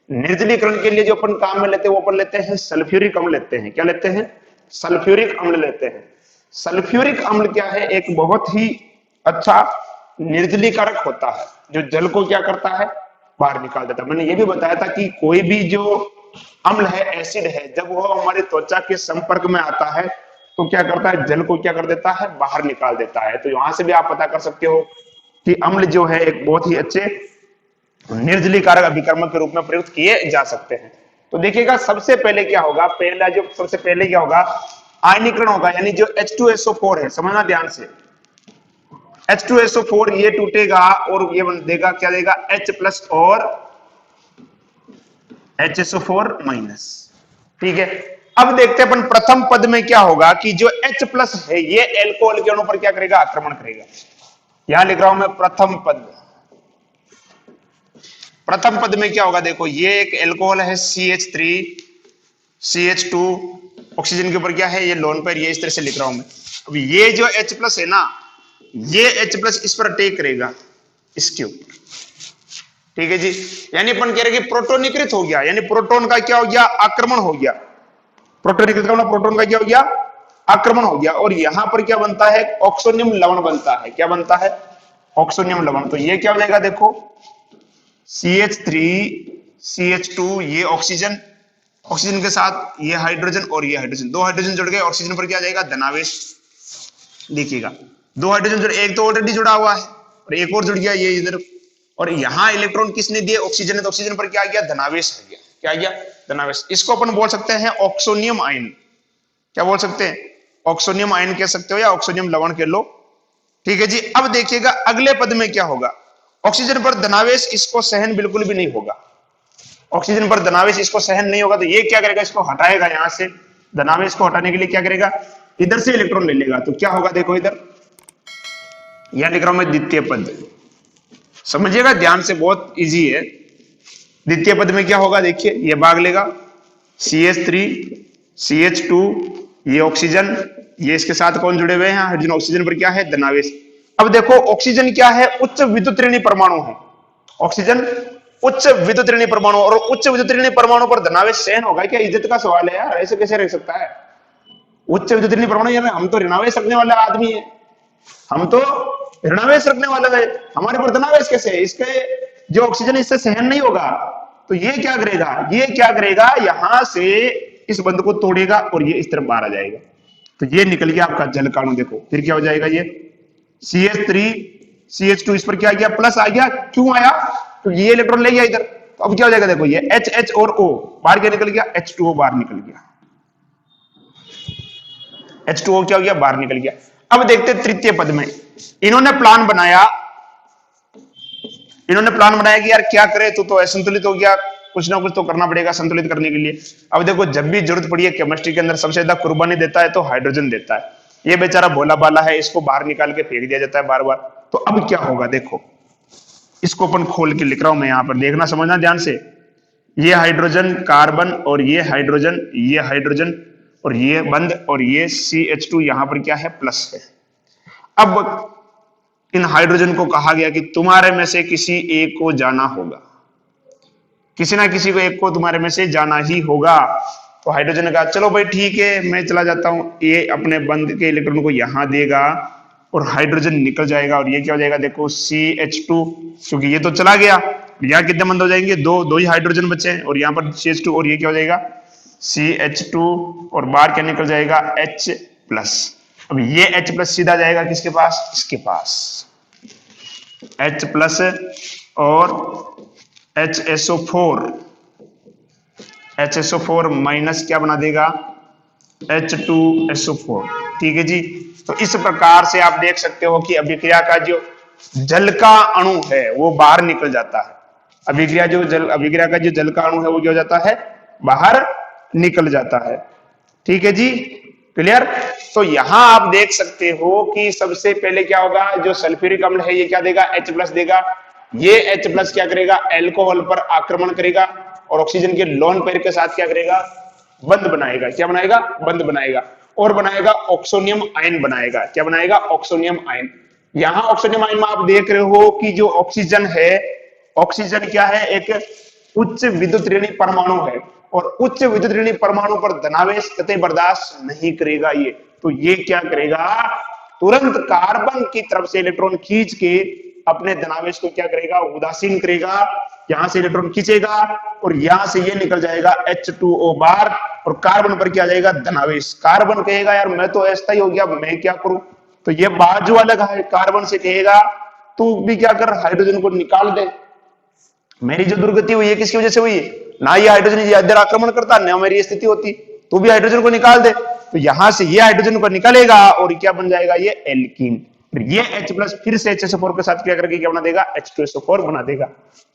निर्जलीकरण के लिए जो अपन काम में लेते हैं वो अपन लेते हैं सल्फ्यूरिक अम्ल लेते हैं। क्या लेते हैं? सल्फ्यूरिक अम्ल लेते हैं। सल्फ्यूरिक अम्ल क्या है? एक बहुत ही अच्छा निर्जलीकारक होता है जो जल को क्या करता है? बाहर निकाल देता है। मैंने ये भी बताया था कि कोई भी जो अम्ल है, एसिड है, जब वो हमारी त्वचा के संपर्क में आता है तो क्या करता है? जल को क्या कर देता है? बाहर निकाल देता है। तो यहां से भी आप पता कर सकते हो कि अम्ल जो है एक बहुत ही अच्छे निर्जलीकारक अभिकर्मक के रूप में प्रयुक्त किए जा सकते हैं। तो देखिएगा सबसे पहले क्या होगा, पहला जो सबसे पहले क्या होगा? आयनीकरण होगा, यानी जो H2SO4 है, समझना ध्यान से, H2SO4 ये टूटेगा और ये बन देगा, क्या देगा, H प्लस और HSO4 माइनस। ठीक है, अब देखते हैं अपन प्रथम पद में क्या होगा कि जो H प्लस है ये एल्कोहल के अणु पर क्या करेगा, आक्रमण करेगा। यहां लिख रहा हूं मैं प्रथम पद। प्रथम पद में क्या होगा, देखो ये एक एल्कोहल है CH3 CH2, ऑक्सीजन के ऊपर क्या है, ये लोन पेयर, ये इस तरह से लिख रहा हूं मैं। अब ये जो H प्लस है ना, ये H प्लस इस पर अटैक करेगा, इसके ऊपर। ठीक है जी, यानी अपन कह रहे हैं कि प्रोटोनीकृत हो गया, यानी प्रोटोन का क्या हो गया, आक्रमण हो गया। प्रोटोनीकृत का प्रोटोन का क्या हो गया, आक्रमण हो गया। और यहां पर क्या बनता है, ऑक्सोनियम लवण बनता है। क्या बनता है, ऑक्सोनियम लवण। तो ये क्या बनेगा, देखो CH3 CH2, ये ऑक्सीजन, ऑक्सीजन के साथ ये हाइड्रोजन और ये हाइड्रोजन, दो हाइड्रोजन जुड़ गए, ऑक्सीजन पर क्या जाएगा, धनावेश। देखिएगा दो हाइड्रोजन जुड़, एक तो ऑलरेडी जुड़ा हुआ है और एक और जुड़ गया ये इधर, और यहां इलेक्ट्रॉन किसने दिए, ऑक्सीजन ने, तो ऑक्सीजन पर क्या आ गया, धनावेश आ गया। क्या आ गया, धनावेश। इसको अपन बोल सकते हैं ऑक्सोनियम आयन। क्या बोल सकते हैं, ऑक्सोनियम आयन कह सकते हो या ऑक्सोनियम लवण कह लो। ठीक है जी, अब देखिएगा अगले पद में क्या होगा, ऑक्सीजन पर धनावेश इसको सहन बिल्कुल भी नहीं होगा। ऑक्सीजन पर धनावेश इसको सहन नहीं होगा, तो ये क्या करेगा, इसको हटाएगा यहां से। धनावेश को हटाने के लिए क्या करेगा, इधर से इलेक्ट्रॉन ले लेगा। तो क्या होगा, देखो इधर यहां लिख रहा हूं मैं द्वितीय पद, समझिएगा ध्यान से, बहुत इजी है। द्वितीय पद में क्या होगा, देखिए ये भाग लेगा CH3 CH2, ये ऑक्सीजन, ये इसके साथ कौन जुड़े हुए हैं, हाइड्रोजन। ऑक्सीजन पर क्या है, धनावेश। अब देखो ऑक्सीजन क्या है, उच्च विद्युत ऋणी परमाणु है। ऑक्सीजन उच्च विद्युत ऋणी परमाणु, और उच्च विद्युत ऋणी परमाणु पर धनावेश सहन होगा क्या, इज्जत का सवाल है यार, ऐसे कैसे रह सकता है। उच्च विद्युत ऋणी परमाणु, यानी हम तो ऋणावेश रखने वाला आदमी है, हम तो ऋणावेश रखने वाला है, हमारे पर धनावेश कैसे है, इसके जो ऑक्सीजन इससे सहन नहीं होगा। तो ये क्या करेगा, ये क्या करेगा, यहां से इस बंध को तोड़ेगा और ये इस तरफ बाहर आ जाएगा। तो ये निकल गया आपका जल का अणु। देखो फिर क्या हो जाएगा, ये CH3 CH2, इस पर क्या आ गया, प्लस आ गया। क्यों आया, तो ये इलेक्ट्रॉन ले गया इधर। तो अब क्या हो जाएगा, देखो ये H और O बाहर क्या निकल गया, H2O बाहर निकल गया। H2O क्या हो गया, बाहर निकल गया। अब देखते हैं तृतीय पद में, इन्होंने प्लान बनाया कि यार क्या करे, तो असंतुलित हो गया, कुछ ना कुछ तो करना पड़ेगा संतुलित करने के लिए। अब देखो जब भी जरूरत पड़ी है केमिस्ट्री के अंदर, सबसे ज्यादा कुर्बानी देता है तो हाइड्रोजन देता है। ये बेचारा भोला बाला है, इसको बाहर निकाल के फेंक दिया जाता है बार बार। तो अब क्या होगा, देखो इसको अपन खोल के लिख रहा हूं मैं, यहां पर देखना समझना ध्यान से। ये हाइड्रोजन कार्बन और ये हाइड्रोजन और ये बंद, और ये CH2 यहां पर क्या है, प्लस है। अब इन हाइड्रोजन को कहा गया कि तुम्हारे में से किसी एक को जाना होगा, किसी ना किसी को एक को तुम्हारे में से जाना ही होगा। तो हाइड्रोजन ने कहा चलो भाई ठीक है, मैं चला जाता हूं। ये अपने बंद के इलेक्ट्रॉन को यहां देगा और हाइड्रोजन निकल जाएगा, और ये क्या हो जाएगा, देखो CH2, क्योंकि ये तो चला गया। यहाँ कितने बंद हो जाएंगे, दो ही हाइड्रोजन बचे हैं, और यहाँ पर CH2, और ये क्या हो जाएगा, CH2, और बाहर क्या निकल जाएगा, H प्लस। अब ये H प्लस सीधा जाएगा किसके पास, इसके पास, H प्लस और HSO4 माइनस क्या बना देगा, H2SO4। ठीक है जी। तो इस प्रकार से आप देख सकते हो कि अभिक्रिया का जो जल का अणु है वो बाहर निकल जाता है। अभिक्रिया का जो जल का अणु है वो क्या हो जाता है, बाहर निकल जाता है। ठीक है जी, क्लियर। तो यहां आप देख सकते हो कि सबसे पहले क्या होगा, जो सल्फ्यूरिक अम्ल है ये क्या देगा, H प्लस देगा। ये H प्लस क्या करेगा, एल्कोहल पर आक्रमण करेगा और ऑक्सीजन के लोन पेयर के साथ क्या करेगा, बंध बनाएगा। क्या बनाएगा, बंध बनाएगा, और बनाएगा ऑक्सोनियम आयन बनाएगा। क्या बनाएगा, ऑक्सोनियम आयन। यहां ऑक्सोनियम आयन में आप देख रहे हो कि जो ऑक्सीजन है, ऑक्सीजन क्या है, एक उच्च विद्युत ऋणी परमाणु है, और उच्च विद्युत ऋणी परमाणु पर धनावेश कतई बर्दाश्त नहीं करेगा ये। तो ये क्या करेगा, तुरंत कार्बन की तरफ से इलेक्ट्रॉन खींच के अपने धनावेश को क्या करेगा, उदासीन करेगा। यहां से इलेक्ट्रॉन खींचेगा और यहां से ये निकल जाएगा H2O बार, और कार्बन पर क्या जाएगा, धनावेश। कार्बन कहेगा यार मैं तो अस्थायी हो गया, मैं क्या करूं। तो ये बाजू वाला कार्बन से कहेगा तू भी क्या कर, हाइड्रोजन को निकाल दे। मेरी जो दुर्गति हुई है किसकी वजह से हुई, ना ये हाइड्रोजन इधर आक्रमण करता, ना मेरी स्थिति होती, तू भी हाइड्रोजन को निकाल दे। तो यहां से ये हाइड्रोजन को निकालेगा और क्या बन जाएगा, ये एल्कीन। फिर ये H+ फिर से HSO4 के साथ क्रिया करके क्या बना देगा, H2SO4 बना देगा।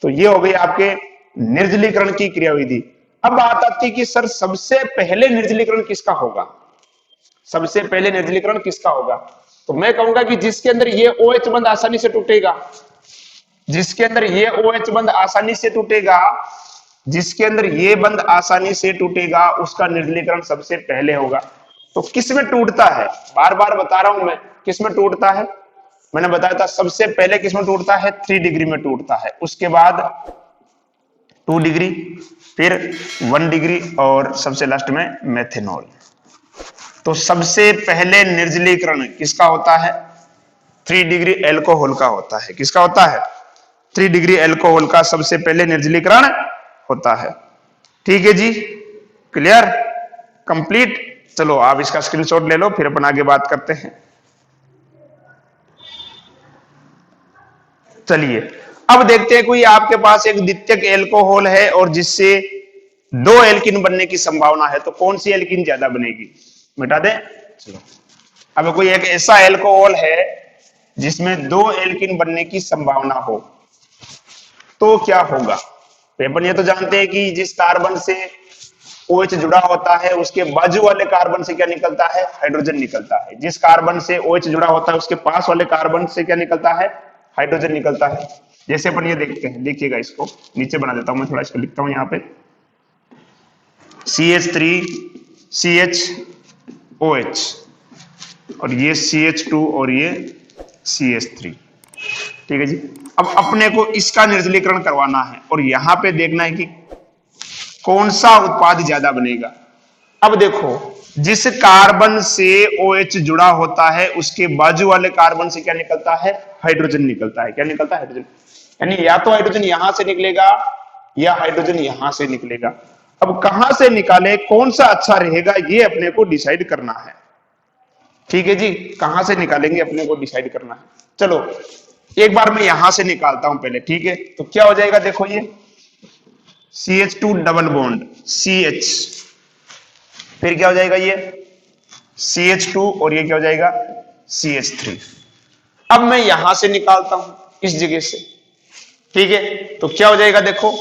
तो ये हो गई आपके निर्जलीकरण की क्रियाविधि। अब बात आती है कि सर सबसे पहले निर्जलीकरण किसका होगा, सबसे पहले निर्जलीकरण किसका होगा? तो मैं कहूंगा कि जिसके अंदर ये OH बंध आसानी से टूटेगा, जिसके अंदर ये OH बंध आसानी से टूटेगा, जिसके अंदर ये बंध आसानी से टूटेगा, उसका निर्जलीकरण सबसे पहले होगा। तो किस में टूटता है, बार बार बता रहा हूं मैं, किस में टूटता है? मैंने बताया था सबसे पहले किस में टूटता है, 3 डिग्री में टूटता है, उसके बाद 2 डिग्री, फिर 1 डिग्री और सबसे लास्ट में मेथेनॉल। तो सबसे पहले निर्जलीकरण किसका होता है? 3 डिग्री एल्कोहल का होता है। किसका होता है? 3 डिग्री एल्कोहल का सबसे पहले निर्जलीकरण होता है। ठीक है जी, क्लियर, कंप्लीट। चलो आप इसका स्क्रीनशॉट ले लो, फिर अपन आगे बात करते हैं। चलिए अब देखते हैं, कोई आपके पास एक द्वितीयक एल्कोहल है और जिससे 2 एल्किन बनने की संभावना है, तो कौन सी एल्किन ज्यादा बनेगी? मिटा दें। चलो अब कोई एक ऐसा एल्कोहल है जिसमें 2 एल्किन बनने की संभावना हो, तो क्या होगा? अपन ये तो जानते हैं कि जिस कार्बन से OH जुड़ा होता है उसके बाजू वाले कार्बन से क्या निकलता है, हाइड्रोजन निकलता है। जिस कार्बन से OH जुड़ा होता है उसके पास वाले कार्बन से क्या निकलता है, हाइड्रोजन निकलता है। जैसे अपन ये देखते हैं, देखिएगा, इसको नीचे बना देता हूं मैं, थोड़ा इसको लिखता हूं यहाँ पे, CH3CHOH और ये CH2 और ये CH3। ठीक है जी। अब अपने को इसका निर्जलीकरण करवाना है और यहां पे देखना है कि कौन सा उत्पाद ज्यादा बनेगा। अब देखो, जिस कार्बन से OH जुड़ा होता है उसके बाजू वाले कार्बन से क्या निकलता है, हाइड्रोजन निकलता है। क्या निकलता है? हाइड्रोजन। यानी या तो हाइड्रोजन यहां से निकलेगा या हाइड्रोजन यहां से निकलेगा। अब कहां से निकाले, कौन सा अच्छा रहेगा, ये अपने को डिसाइड करना है। ठीक है जी, कहां से निकालेंगे अपने को डिसाइड करना है। चलो एक बार मैं यहां से निकालता हूं पहले। ठीक है, तो क्या हो जाएगा, देखो ये CH2 डबल बॉन्ड CH, फिर क्या हो जाएगा ये CH2 और ये क्या हो जाएगा CH3। अब मैं यहां से निकालता हूं इस जगह से। ठीक है, तो क्या हो जाएगा, देखो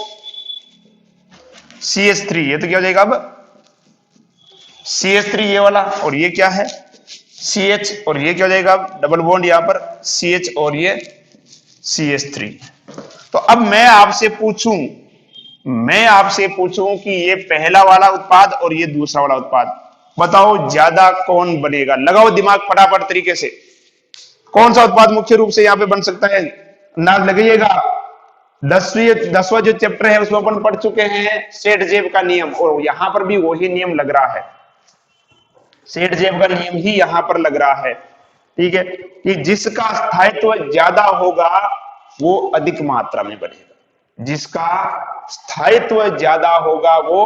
CH3, ये तो क्या हो जाएगा अब CH3 ये वाला, और ये क्या है CH, और ये क्या हो जाएगा अब डबल बॉन्ड यहां पर CH और ये CH3। तो अब मैं आपसे पूछूं कि ये पहला वाला उत्पाद और ये दूसरा वाला उत्पाद, बताओ ज्यादा कौन बनेगा? लगाओ दिमाग फटाफट तरीके से, कौन सा उत्पाद मुख्य रूप से यहां पे बन सकता है, अंदाज लगाइएगा। 10वां जो चैप्टर है उसमें अपन पढ़ चुके हैं सेठ-जेब का नियम, और यहां पर भी वही नियम लग रहा है, सेठ-जेब का नियम ही यहां पर लग रहा है। ठीक है, कि जिसका स्थायित्व ज्यादा होगा वो अधिक मात्रा में बनेगा, जिसका स्थायित्व ज्यादा होगा वो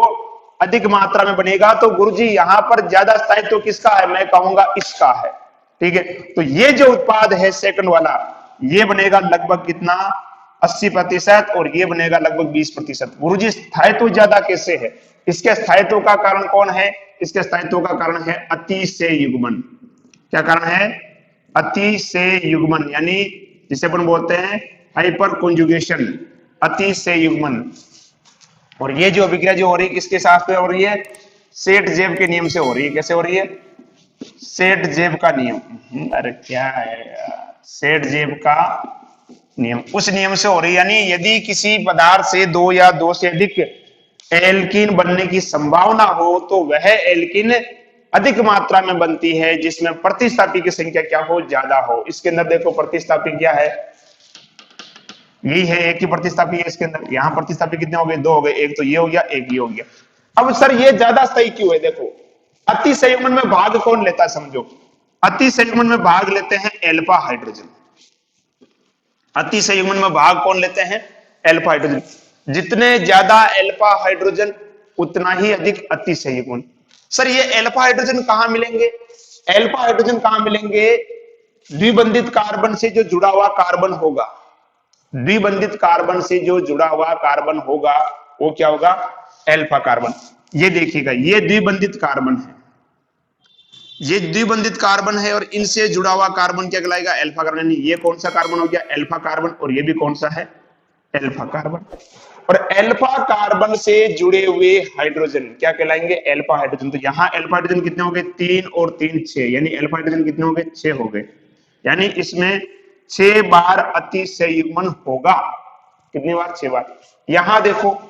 अधिक मात्रा में बनेगा। तो गुरुजी यहां पर ज्यादा स्थायित्व किसका है? मैं कहूंगा इसका है। ठीक है, तो ये जो उत्पाद है सेकंड वाला, ये बनेगा लगभग कितना, 80%, और ये बनेगा लगभग 20%। गुरुजी स्थायित्व ज्यादा कैसे है? इसके स्थायित्व का कारण कौन है? इसके स्थायित्व का कारण है अतिशय युग्मन। क्या कारण है? अतिशय युग्मन, यानी जिसे अपन बोलते हैं हाइपर कॉन्जुगेशन, अतिशय युग्मन। और ये जो अभिक्रिया जो हो रही है किसके साथ हो रही है? सेठ-जेब के नियम से हो रही है। कैसे हो रही है? सेठ-जेब का नियम। अरे क्या है यार, सेठ-जेब का नियम, उस नियम से हो रही है। यानी यदि किसी पदार्थ से 2 या 2 से अधिक एल्कीन बनने की संभावना हो तो वह एल्कीन अधिक मात्रा में बनती है जिसमें प्रतिस्थापी की संख्या क्या हो, ज्यादा हो। इसके अंदर देखो प्रतिस्थापी क्या है, यही है, एक ही प्रतिस्थापी है इसके अंदर। यहां प्रतिस्थापी कितने हो गए? 2 हो गए, एक तो ये हो गया, एक ये हो गया। अब सर ये ज्यादा स्थायी क्यों है? देखो अति संयुग्मन में भाग कौन लेता है, समझो। अति संयुग्मन में भाग लेते हैं एल्फा हाइड्रोजन। अति संयुग्मन में भाग कौन लेते हैं? Alpha hydrogen. जितने ज्यादा एल्फा हाइड्रोजन उतना ही अधिक अति संयुग्मन। सर ये एल्फा हाइड्रोजन कहां मिलेंगे? एल्फा हाइड्रोजन कहां मिलेंगे? द्विबंधित कार्बन से जो जुड़ा हुआ कार्बन होगा, द्विबंधित कार्बन से जो जुड़ा हुआ कार्बन होगा वो क्या होगा? Alpha carbon. ये देखिएगा, ये द्विबंधित कार्बन है, ये द्विबंधित कार्बन है और इनसे जुड़ा हुआ कार्बन क्या कहलाएगा? Alpha carbon. ये कौन सा कार्बन हो गया? Alpha carbon. और ये भी कौन सा है? Alpha carbon. और अल्फा कार्बन से जुड़े हुए हाइड्रोजन क्या कहलाएंगे? Alpha hydrogen. तो यहाँ अल्फा हाइड्रोजन कितने हो गए? 3 और 3 6, यानी अल्फा हाइड्रोजन कितने हो गए? 6 हो गए। यानी इसमें 6 बार अतिसंयुग्मन होगा। कितनी बार? 6 बार। यहां देखो,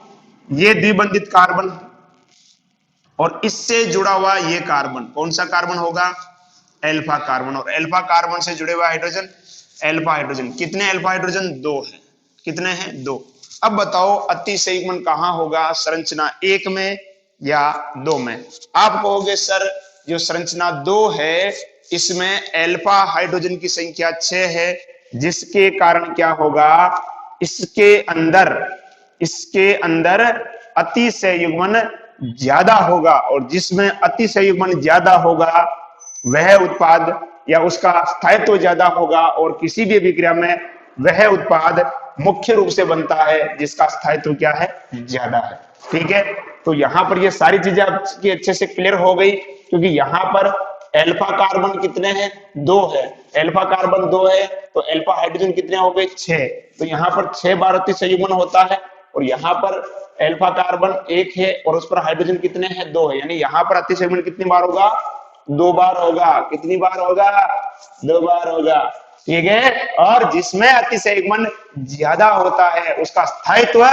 ये द्विबंधित कार्बन और इससे जुड़ा हुआ ये कार्बन, कौन सा कार्बन होगा? Alpha carbon. और अल्फा कार्बन से जुड़े हुए हाइड्रोजन अल्फा हाइड्रोजन। कितने अल्फा हाइड्रोजन? 2 है। कितने हैं? 2। अब बताओ अतिसंयुग्मन कहां होगा? संरचना 1 में या 2 में? आप कहोगे सर जो संरचना 2 है इसमें अल्फा हाइड्रोजन की संख्या 6 है, जिसके कारण क्या होगा? इसके अंदर अतिसंयुग्मन ज्यादा होगा, और जिसमें अतिसंयुग्मन ज्यादा होगा वह उत्पाद या उसका स्थायित्व ज्यादा होगा, और किसी भी अभिक्रिया में वह उत्पाद मुख्य रूप से बनता है जिसका स्थायित्व क्या है? ज्यादा है। ठीक है, तो यहां पर ये सारी चीजें आपकी अच्छे से क्लियर हो गई, क्योंकि यहां पर अल्फा कार्बन कितने हैं? 2 है। अल्फा कार्बन 2 है तो अल्फा हाइड्रोजन कितने हो गए? 6। तो यहाँ पर 6 बार अतिसंयुग्मन होता है, और यहाँ पर अल्फा कार्बन 1 है और उस पर हाइड्रोजन कितने हैं? 2 है। यानी यहाँ पर अतिसंयुग्मन कितनी बार होगा? 2 बार होगा। कितनी बार होगा? 2 बार होगा। ठीक है, और जिसमें अतिसंयुग्मन ज्यादा होता है उसका स्थायित्व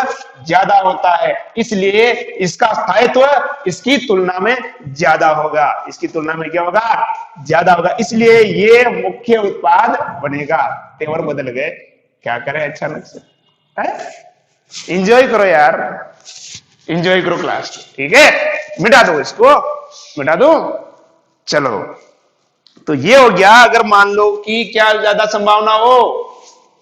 ज्यादा होता है, इसलिए इसका स्थायित्व इसकी तुलना में ज्यादा होगा। इसकी तुलना में क्या होगा? ज्यादा होगा, इसलिए ये मुख्य उत्पाद बनेगा। तेवर बदल गए, क्या करें अचानक से? एंजॉय करो यार, एंजॉय करो क्लास। ठीक है, मिटा दो इसको, मिटा दो। चलो, तो ये हो गया। अगर मान लो कि क्या ज्यादा संभावना हो,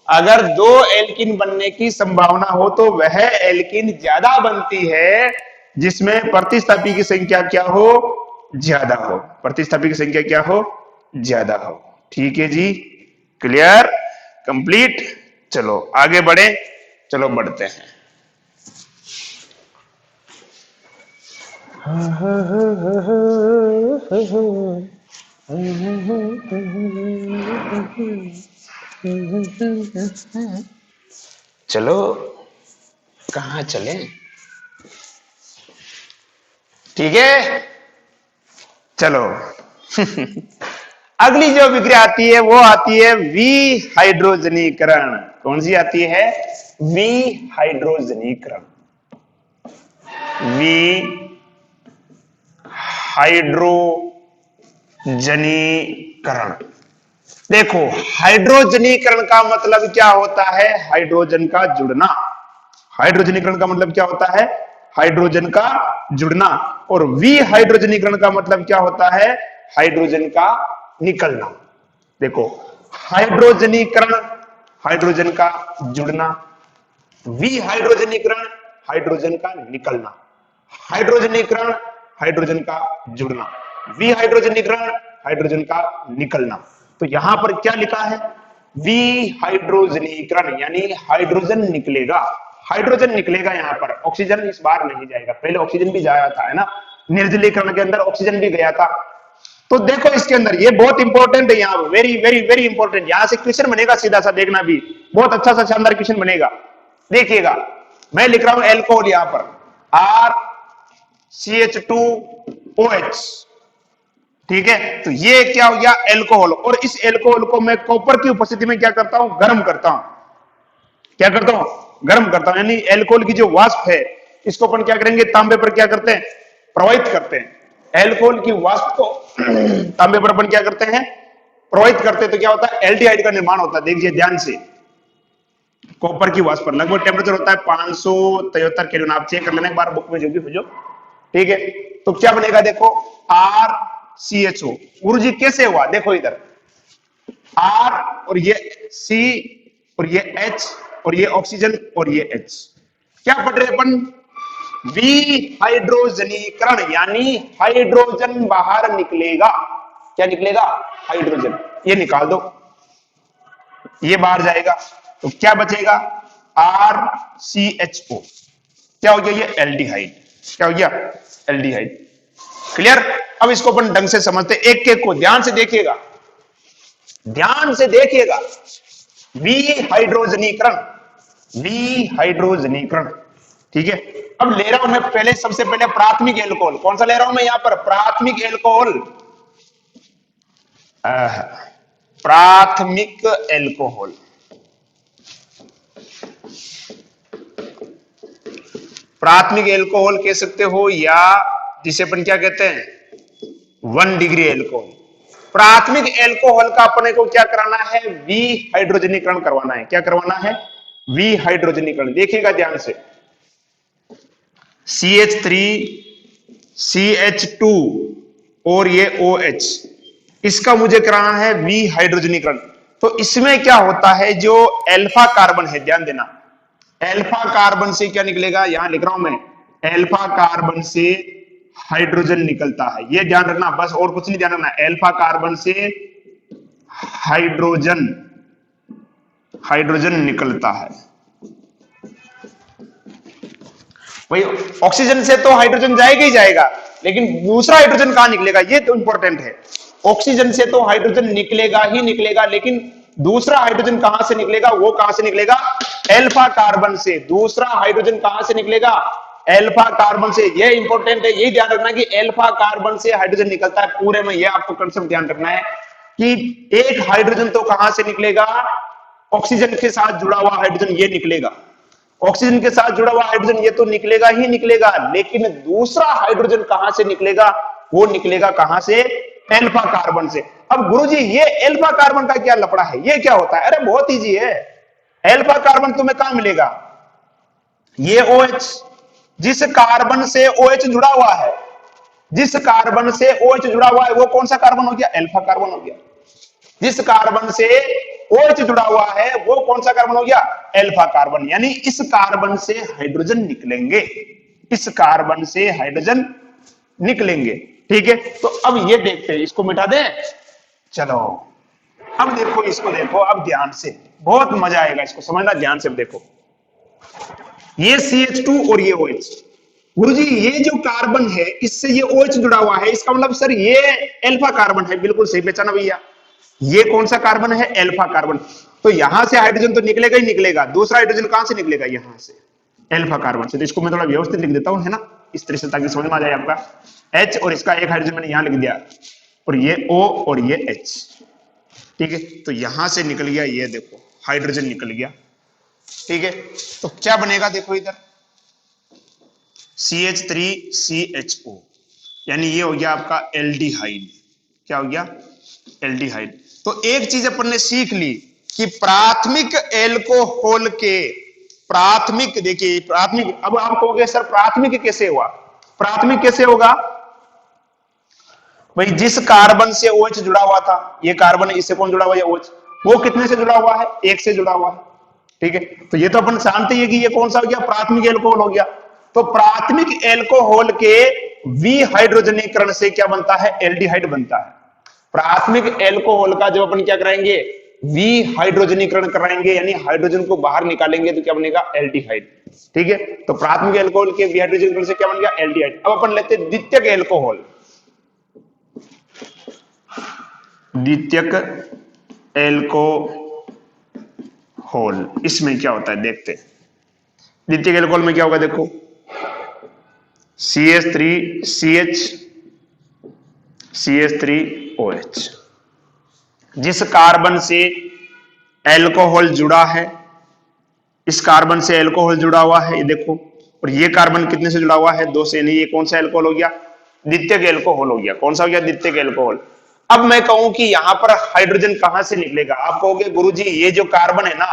अगर 2 एल्किन बनने की संभावना हो तो वह एल्किन ज्यादा बनती है जिसमें प्रतिस्थापी की संख्या क्या हो? ज्यादा हो। प्रतिस्थापी की संख्या क्या हो? ज्यादा हो। ठीक है जी, क्लियर, कंप्लीट। चलो आगे बढ़े, चलो बढ़ते हैं। चलो कहां चले? ठीक है, चलो अगली जो विक्रिया आती है वो आती है विहाइड्रोजनीकरण। कौन सी आती है? विहाइड्रोजनीकरण। विहाइड्रोजनीकरण। देखो, हाइड्रोजनीकरण का मतलब क्या होता है? हाइड्रोजन का जुड़ना। हाइड्रोजनीकरण का मतलब क्या होता है? हाइड्रोजन का जुड़ना। और विहाइड्रोजनीकरण का मतलब क्या होता है? हाइड्रोजन का निकलना। देखो, हाइड्रोजनीकरण हाइड्रोजन का जुड़ना, विहाइड्रोजनीकरण हाइड्रोजन का निकलना। हाइड्रोजनीकरण हाइड्रोजन का जुड़ना, विहाइड्रोजनीकरण हाइड्रोजन का निकलना। तो यहां पर क्या लिखा है? विहाइड्रोजनीकरण, यानी हाइड्रोजन निकलेगा। हाइड्रोजन निकलेगा यहां पर, ऑक्सीजन इस बार नहीं जाएगा। पहले ऑक्सीजन भी जाया था, है ना? निर्जलीकरण के अंदर ऑक्सीजन भी गया था। तो देखो इसके अंदर, ये बहुत इंपॉर्टेंट है, यहाँ वेरी वेरी वेरी इंपॉर्टेंट। यहां से क्वेश्चन बनेगा सीधा सा, देखना भी बहुत अच्छा सा शानदार क्वेश्चन बनेगा। देखिएगा, मैं लिख रहा हूं एल्कोहल यहां पर RCH2OH। ठीक है, तो ये क्या हो गया? एल्कोहल। और इस एल्कोहल को मैं कॉपर की उपस्थिति में क्या करता हूं? गर्म करता हूं। क्या करता हूं? गर्म करता हूं। यानी एल्कोहल की जो वाष्प है इसको अपन क्या करेंगे? तांबे पर क्या करते हैं? प्रवाहित करते हैं। एल्कोहल की वाष्प को तांबे पर अपन क्या करते हैं? प्रवाहित करते हैं। तो क्या होता है? एल्डिहाइड का निर्माण होता है। देखिए ध्यान से, कॉपर की वाष्प पर लगभग टेम्परेचर होता है 573 केल्विन। आप चेक कर लेना एक बार बुक में, जो भी हो जो। ठीक है, तो क्या बनेगा? देखो, RCHO। गुरुजी कैसे हुआ? देखो इधर, R और ये C और ये H और ये ऑक्सीजन और ये H। क्या पढ़ रहे अपन? विहाइड्रोजनीकरण, यानी हाइड्रोजन बाहर निकलेगा। क्या निकलेगा? हाइड्रोजन। ये निकाल दो, ये बाहर जाएगा, तो क्या बचेगा? RCHO। क्या हो गया? ये एल्डिहाइड। क्या हो गया? एल्डिहाइड। क्लियर? अब इसको अपन ढंग से समझते, एक एक को ध्यान से देखिएगा, ध्यान से देखिएगा। विहाइड्रोजनीकरण, विहाइड्रोजनीकरण, ठीक है। अब ले रहा हूं मैं पहले, सबसे पहले प्राथमिक एल्कोहल, कौन सा ले रहा हूं मैं यहां पर? प्राथमिक एल्कोहल, प्राथमिक एल्कोहल, प्राथमिक एल्कोहल कह सकते हो, या जिसे अपन क्या कहते हैं, 1 डिग्री एल्कोहल। प्राथमिक एल्कोहल का अपने को क्या कराना है? विहाइड्रोजनीकरण करवाना है। क्या करवाना है? विहाइड्रोजनीकरण। देखिएगा ध्यान से, CH3 CH2 और ये OH, इसका मुझे कराना है विहाइड्रोजनीकरण। तो इसमें क्या होता है, जो अल्फा कार्बन है, ध्यान देना, अल्फा कार्बन से क्या निकलेगा, यहां लिख रहा हूं मैं, अल्फा कार्बन से हाइड्रोजन निकलता है। ये ध्यान रखना, बस और कुछ नहीं ध्यान रखना। अल्फा कार्बन से हाइड्रोजन, हाइड्रोजन निकलता है। भाई ऑक्सीजन से तो हाइड्रोजन जाएगा ही जाएगा, लेकिन दूसरा हाइड्रोजन कहां निकलेगा, ये तो इंपॉर्टेंट है। ऑक्सीजन से तो हाइड्रोजन निकलेगा ही निकलेगा, लेकिन दूसरा हाइड्रोजन कहां से निकलेगा? वो कहां से निकलेगा? अल्फा कार्बन से। दूसरा हाइड्रोजन कहां से निकलेगा? अल्फा कार्बन से। ये इंपॉर्टेंट है, यही ध्यान रखना कि अल्फा कार्बन से हाइड्रोजन निकलता है। पूरे में ये आपको कंसेप्ट ध्यान रखना है कि एक हाइड्रोजन तो कहां से निकलेगा? ऑक्सीजन के साथ जुड़ा हुआ हाइड्रोजन ये निकलेगा। ऑक्सीजन के साथ जुड़ा हुआ हाइड्रोजन ये तो निकलेगा ही निकलेगा, लेकिन दूसरा हाइड्रोजन कहां से निकलेगा? वो निकलेगा कहां से? अल्फा कार्बन से। अब गुरुजी ये अल्फा कार्बन का क्या लफड़ा है, ये क्या होता है? अरे बहुत इजी है। अल्फा कार्बन तुम्हें कहां मिलेगा? ये OH, जिस कार्बन से OH जुड़ा हुआ है, जिस कार्बन से OH जुड़ा हुआ है वो कौन सा कार्बन हो गया? अल्फा कार्बन हो गया। जिस कार्बन से OH जुड़ा हुआ है वो कौन सा कार्बन हो गया? Alpha carbon. यानी इस कार्बन से हाइड्रोजन निकलेंगे, इस कार्बन से हाइड्रोजन निकलेंगे, ठीक है। तो अब ये देखते हैं, इसको मिटा दें, चलो अब देखो, इसको देखो अब ध्यान से, बहुत मजा आएगा इसको समझना, ध्यान से देखो। ये CH2 और ये OH, गुरुजी ये जो कार्बन है इससे ये OH जुड़ा हुआ है, इसका मतलब सर ये अल्फा कार्बन है। बिल्कुल सही पहचाना भैया, ये कौन सा कार्बन है? Alpha carbon. तो यहां से हाइड्रोजन तो निकलेगा ही निकलेगा, दूसरा हाइड्रोजन कहां से निकलेगा? यहां से, अल्फा कार्बन से। तो इसको मैं थोड़ा व्यवस्थित लिख देता हूं, है ना, इस तरह से, ताकि समझ में आ जाए आपका। H और इसका एक हाइड्रोजन मैंने यहां लिख दिया, और ये O और ये H, ठीक है। तो यहां से निकल गया, ये देखो हाइड्रोजन निकल गया, ठीक है। तो क्या बनेगा देखो इधर, CH3CHO, यानी ये हो गया आपका एल्डिहाइड। क्या हो गया? एल्डिहाइड। तो एक चीज अपन ने सीख ली कि प्राथमिक एल्कोहल के, प्राथमिक, देखिए प्राथमिक, अब आप कहोगे सर प्राथमिक कैसे हुआ? प्राथमिक कैसे होगा भाई? जिस कार्बन से OH जुड़ा हुआ था, ये कार्बन है, इससे कौन जुड़ा हुआ है? OH। वो कितने से जुड़ा हुआ है? 1 से जुड़ा हुआ है, ठीक है। तो ये तो अपन जानते हैं कि ये कौन सा हो गया? प्राथमिक एल्कोहल हो गया। तो प्राथमिक एल्कोहल के विहाइड्रोजनीकरण से क्या बनता है? एल्डिहाइड बनता है। प्राथमिक एल्कोहल का जब अपन क्या कराएंगे? विहाइड्रोजनीकरण कराएंगे, यानी हाइड्रोजन को बाहर निकालेंगे, तो क्या बनेगा? एल्डिहाइड, ठीक है। तो प्राथमिक एल्कोहल के विहाइड्रोजनीकरण से क्या बन गया? एल्डिहाइड। अब अपन लेते हैं द्वितीयक एल्कोहल। द्वितीयक एल्कोहल, इसमें क्या होता है देखते हैं। द्वितीयक एल्कोहल में क्या होगा देखो, CH3CH CH3OH। जिस कार्बन से एल्कोहल जुड़ा है, इस कार्बन से एल्कोहल जुड़ा हुआ है, ये देखो, और ये कार्बन कितने से जुड़ा हुआ है? 2 से। नहीं, ये कौन सा एल्कोहल हो गया? द्वितीयक एल्कोहल हो गया। कौन सा हो गया? द्वितीयक एल्कोहल। अब मैं कहूं कि यहां पर हाइड्रोजन कहां से निकलेगा? आप कहोगे गुरुजी ये जो कार्बन है ना,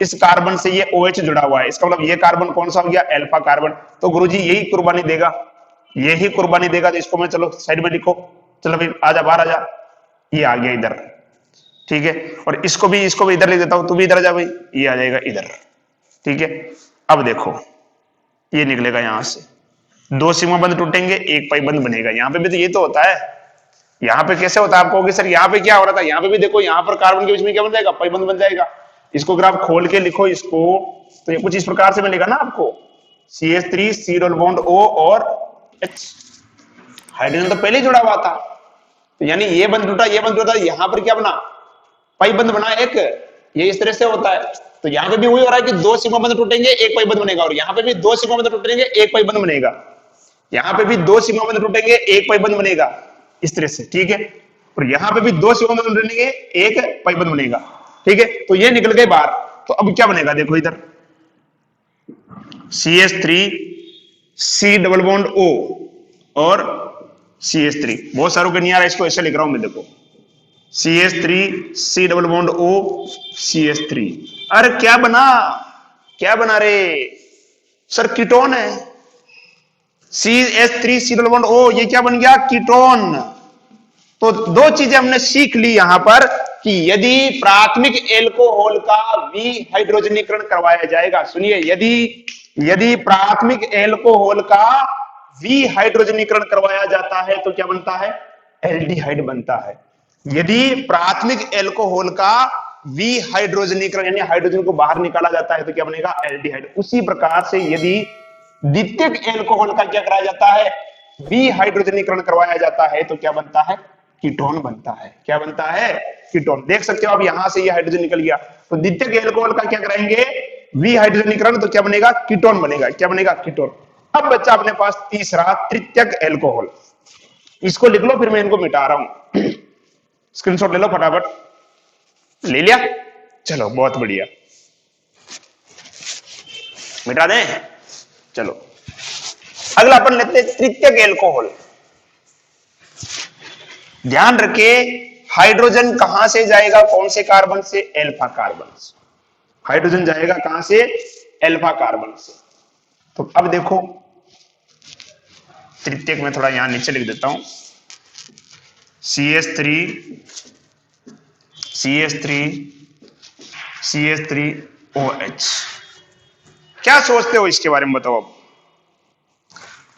इस कार्बन से ये OH जुड़ा हुआ है, इसका मतलब ये कार्बन कौन सा हो गया? Alpha carbon. तो गुरुजी यही कुर्बानी देगा, यही कुर्बानी देगा। तो इसको मैं, चलो साइड में लिखो, चलो भाई आजा बाहर आजा, ये आ गया इधर, ठीक है। और इसको भी इधर लिख देता हूं, तू भी इधर आ जा भाई, ये आ जाएगा इधर, ठीक है। अब देखो ये निकलेगा यहां से, 2 सिग्मा बंध टूटेंगे, 1 पाई बंध बनेगा। यहां पे भी तो ये तो होता है। यहां पे कैसे होता है? आप कहोगे सर यहाँ पे क्या हो रहा था? यहाँ पे भी देखो, यहाँ पर कार्बन के बीच में क्या बन जाएगा? पाई बंध बन जाएगा। इसको अगर आप खोल के लिखो इसको, तो ये कुछ इस प्रकार से मिलेगा ना आपको, CH3 C double bond O और H, हाइड्रोजन तो पहले ही जुड़ा हुआ था, तो यानी ये बंद टूटा, ये बंद टूटा, यहां पर क्या बना, पाई बंद बना एक, ये इस तरह से होता है। तो यहां पे भी वही हो रहा है कि दो सिग्मा बंद टूटेंगे एक पाई बंद बनेगा, और यहां पे भी दो सिग्मा बंद टूटेंगे एक पाई बंद बनेगा, यहां पे भी दो सिग्मा बंद टूटेंगे एक पाई बंद बनेगा, इस तरह से, ठीक है। और यहां पे भी दो सिग्मा बंद टूटेंगे एक पाई बंद बनेगा, ठीक है। तो ये निकल गए बाहर, तो अब क्या बनेगा देखो इधर, CH3 C double bond O और CH3, बहुत सारों के नहीं आ रहा, इसको ऐसे लिख रहा हूं मैं, देखो CH3 C double bond O CH3, अरे क्या बना, क्या बना रे सर, कीटोन है, CH3 C double bond O, ये क्या बन गया, कीटोन। तो दो चीजें हमने सीख ली यहां पर कि यदि प्राथमिक एल्कोहल का विहाइड्रोजनीकरण करवाया जाएगा, सुनिए, यदि प्राथमिक एल्कोहल का विहाइड्रोजनीकरण करवाया जाता है तो क्या बनता है, एल्डिहाइड बनता है। यदि प्राथमिक एल्कोहल का विहाइड्रोजनीकरण यानी हाइड्रोजन को बाहर निकाला जाता है तो क्या बनेगा, एल्डिहाइड। उसी प्रकार से यदि द्वितीयक एल्कोहल का क्या कराया जाता है, विहाइड्रोजनीकरण करवाया जाता है तो क्या बनता है, कीटोन बनता है। क्या बनता है, कीटोन। देख सकते हो आप, यहां से ये हाइड्रोजन निकल गया, तो द्वितीयक एल्कोहल का क्या कराएंगे, विहाइड्रोजनीकरण, तो क्या बनेगा, कीटोन बनेगा। क्या बनेगा, कीटोन। अब बच्चा अपने पास तीसरा तृतीयक एल्कोहल, इसको लिख लो, फिर मैं इनको मिटा रहा हूं। स्क्रीनशॉट ले लो फटाफट, ले लिया, चलो बहुत बढ़िया, मिटा दें, चलो अगला अपन लेते हैं तृतीयक एल्कोहल। ध्यान रखे, हाइड्रोजन कहां से जाएगा, कौन से कार्बन से, एल्फा कार्बन से। हाइड्रोजन जाएगा कहां से, एल्फा कार्बन से। तो अब देखो तृतीयक में थोड़ा यहां नीचे लिख देता हूं, CH3 CH3OH। क्या सोचते हो इसके बारे में, बताओ अब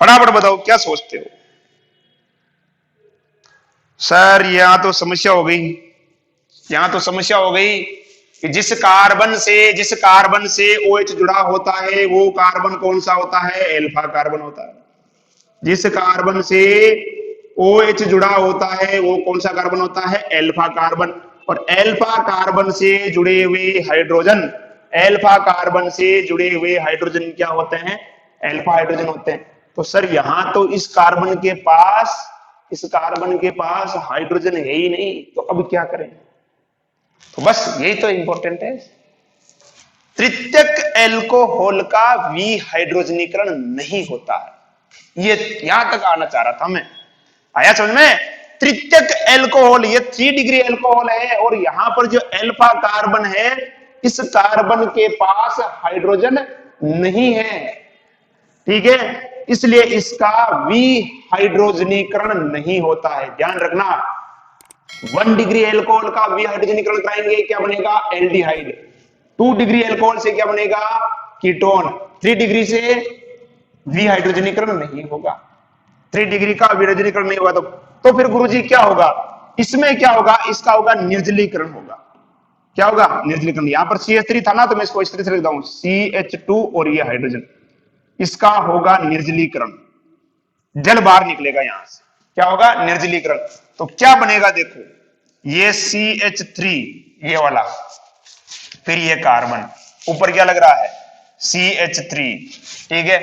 फटाफट बताओ, क्या सोचते हो सर। यहां तो समस्या हो गई, यहां तो समस्या हो गई कि जिस कार्बन से OH जुड़ा होता है वो कार्बन कौन सा होता है, एल्फा कार्बन होता है। जिस कार्बन से OH जुड़ा होता है वो कौन सा कार्बन होता है, एल्फा कार्बन। और एल्फा कार्बन से जुड़े हुए हाइड्रोजन, एल्फा कार्बन से जुड़े हुए हाइड्रोजन क्या होते हैं, एल्फा हाइड्रोजन होते हैं। तो सर यहां तो इस कार्बन के पास हाइड्रोजन है ही नहीं, तो अब क्या करें। तो बस यही तो इंपॉर्टेंट है, तृतीयक एल्कोहल का विहाइड्रोजनीकरण नहीं होता है। ये यहां तक आना चाह रहा था मैं, आया समझ में। तृतीयक एल्कोहल ये 3 डिग्री एल्कोहल है, और यहां पर जो एल्फा कार्बन है, इस कार्बन के पास हाइड्रोजन नहीं है, ठीक है, इसलिए इसका विहाइड्रोजनीकरण नहीं होता है। ध्यान रखना, 1 डिग्री एल्कोहल का विहाइड्रोजनीकरण कराएंगे, क्या बनेगा, एल्डिहाइड। 2 डिग्री एल्कोहल से क्या बनेगा, कीटोन। 3 डिग्री से विहाइड्रोजनीकरण नहीं होगा, 3 डिग्री का विहाइड्रोजनीकरण नहीं होगा, तो फिर गुरुजी क्या होगा, इसमें क्या होगा, इसका होगा निर्जलीकरण होगा। क्या होगा, निर्जलीकरण। यहां पर CH3 था ना, तो मैं इसको इस तरह से लिखता हूं, CH2 और ये हाइड्रोजन, इसका होगा निर्जलीकरण, जल बाहर निकलेगा यहां से, क्या होगा, निर्जलीकरण। तो क्या बनेगा, देखो ये CH3 ये वाला, फिर ये कार्बन, ऊपर क्या लग रहा है, CH3, ठीक है।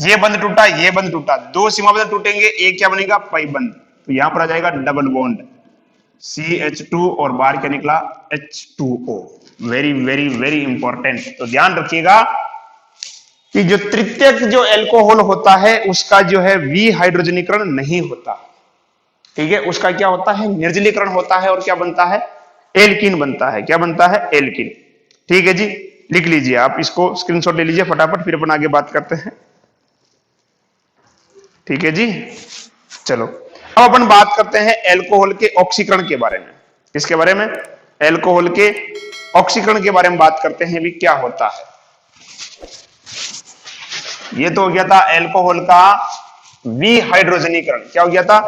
ये बंद टूटा, ये बंद टूटा, दो सीमा बंद टूटेंगे, एक क्या बनेगा, पाई बंद। तो यहां पर आ जाएगा डबल बॉन्ड CH2 और बाहर क्या निकला, H2O। Very very very important. तो ध्यान रखिएगा कि जो तृतीयक जो एल्कोहल होता है उसका जो है विहाइड्रोजनीकरण नहीं होता, ठीक है, उसका क्या होता है, निर्जलीकरण होता है, और क्या बनता है, एल्कीन बनता है। क्या बनता है, एल्कीन। ठीक है जी, लिख लीजिए आप, इसको स्क्रीनशॉट ले लीजिए फटाफट, फिर अपन आगे बात करते हैं। ठीक है जी, चलो अब अपन बात करते हैं एल्कोहल के ऑक्सीकरण के बारे में। किसके बारे में, एल्कोहल के ऑक्सीकरण के बारे में बात करते हैं भी, क्या होता है। ये तो हो गया था एल्कोहल का विहाइड्रोजनीकरण। क्या हो गया था,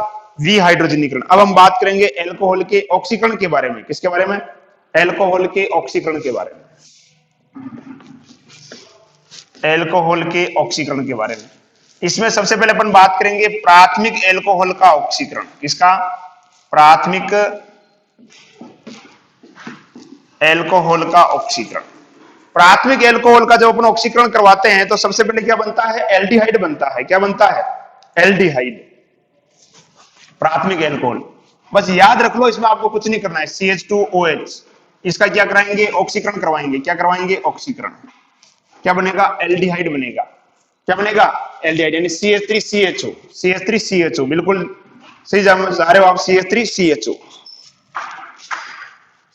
विहाइड्रोजनीकरण। अब हम बात करेंगे एल्कोहल के ऑक्सीकरण के बारे में। किसके बारे में, एल्कोहल के ऑक्सीकरण के बारे में, एल्कोहल के ऑक्सीकरण के बारे में। इसमें सबसे पहले अपन बात करेंगे प्राथमिक एल्कोहल का ऑक्सीकरण। किसका? प्राथमिक एल्कोहल का ऑक्सीकरण। प्राथमिक एल्कोहल का जब अपन ऑक्सीकरण करवाते हैं तो सबसे पहले क्या बनता है? एल्डिहाइड बनता है। क्या बनता है? एल्डिहाइड, प्राथमिक एल्कोहल। बस याद रख लो, इसमें आपको कुछ नहीं करना है। CH2OH, इसका क्या कराएंगे? ऑक्सीकरण करवाएंगे। क्या करवाएंगे? ऑक्सीकरण। क्या बनेगा? एल्डिहाइड बनेगा। क्या बनेगा? एल्डिहाइड, यानी CH3CHO। CH3CHO, बिल्कुल सही जा रहे हो आप। CH3CHO,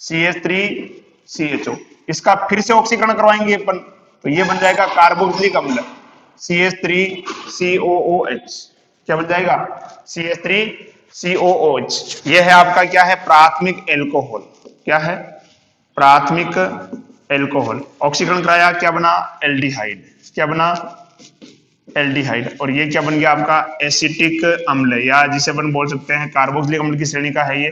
CH3CHO, इसका फिर से ऑक्सीकरण करवाएंगे अपन, तो ये बन जाएगा कार्बोक्सिलिक अम्ल, CH3COOH। क्या बन जाएगा? CH3COOH। ये है आपका क्या है? प्राथमिक एल्कोहल। क्या है? प्राथमिक एल्कोहल। ऑक्सीकरण कराया, क्या बना? एल्डिहाइड। क्या बना? एल्डिहाइड। और ये क्या बन गया आपका? एसिटिक अम्ल, या जिसे अपन बोल सकते हैं कार्बोक्सिलिक अम्ल की श्रेणी का है ये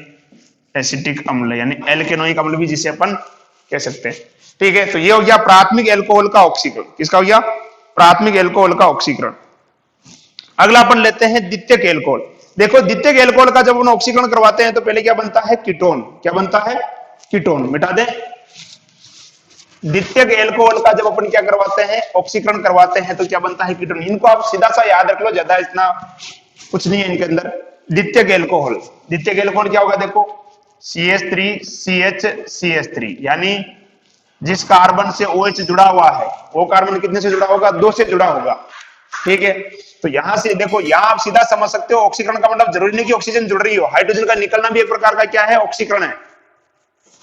एसिटिक अम्ल, यानी एल्केनोइक अम्ल भी जिसे अपन कह सकते हैं। ठीक है, तो ये हो गया प्राथमिक एल्कोहल का ऑक्सीकरण। किसका हो गया? प्राथमिक एल्कोहल का ऑक्सीकरण। अगला अपन लेते हैं द्वितीयक एल्कोहल। देखो, द्वितीयक एल्कोहल का जब अपन ऑक्सीकरण करवाते हैं तो पहले क्या बनता है? कीटोन। क्या बनता है? कीटोन। मिटा दे। द्वितीयक एल्कोहल का जब अपन क्या करवाते हैं? ऑक्सीकरण करवाते हैं तो क्या बनता है? कीटोन। इनको आप सीधा सा याद रख लो, ज्यादा इतना कुछ नहीं है इनके अंदर। द्वितीयक एल्कोहल, द्वितीयक एल्कोहल क्या होगा? देखो, CH3CH3, यानी जिस कार्बन से OH जुड़ा हुआ है वो कार्बन कितने से जुड़ा होगा? 2 से जुड़ा होगा। ठीक है, तो यहां से देखो, यहां आप सीधा समझ सकते हो ऑक्सीकरण का मतलब जरूरी नहीं कि ऑक्सीजन जुड़ रही हो। हाइड्रोजन का निकलना भी एक प्रकार का क्या है? ऑक्सीकरण है।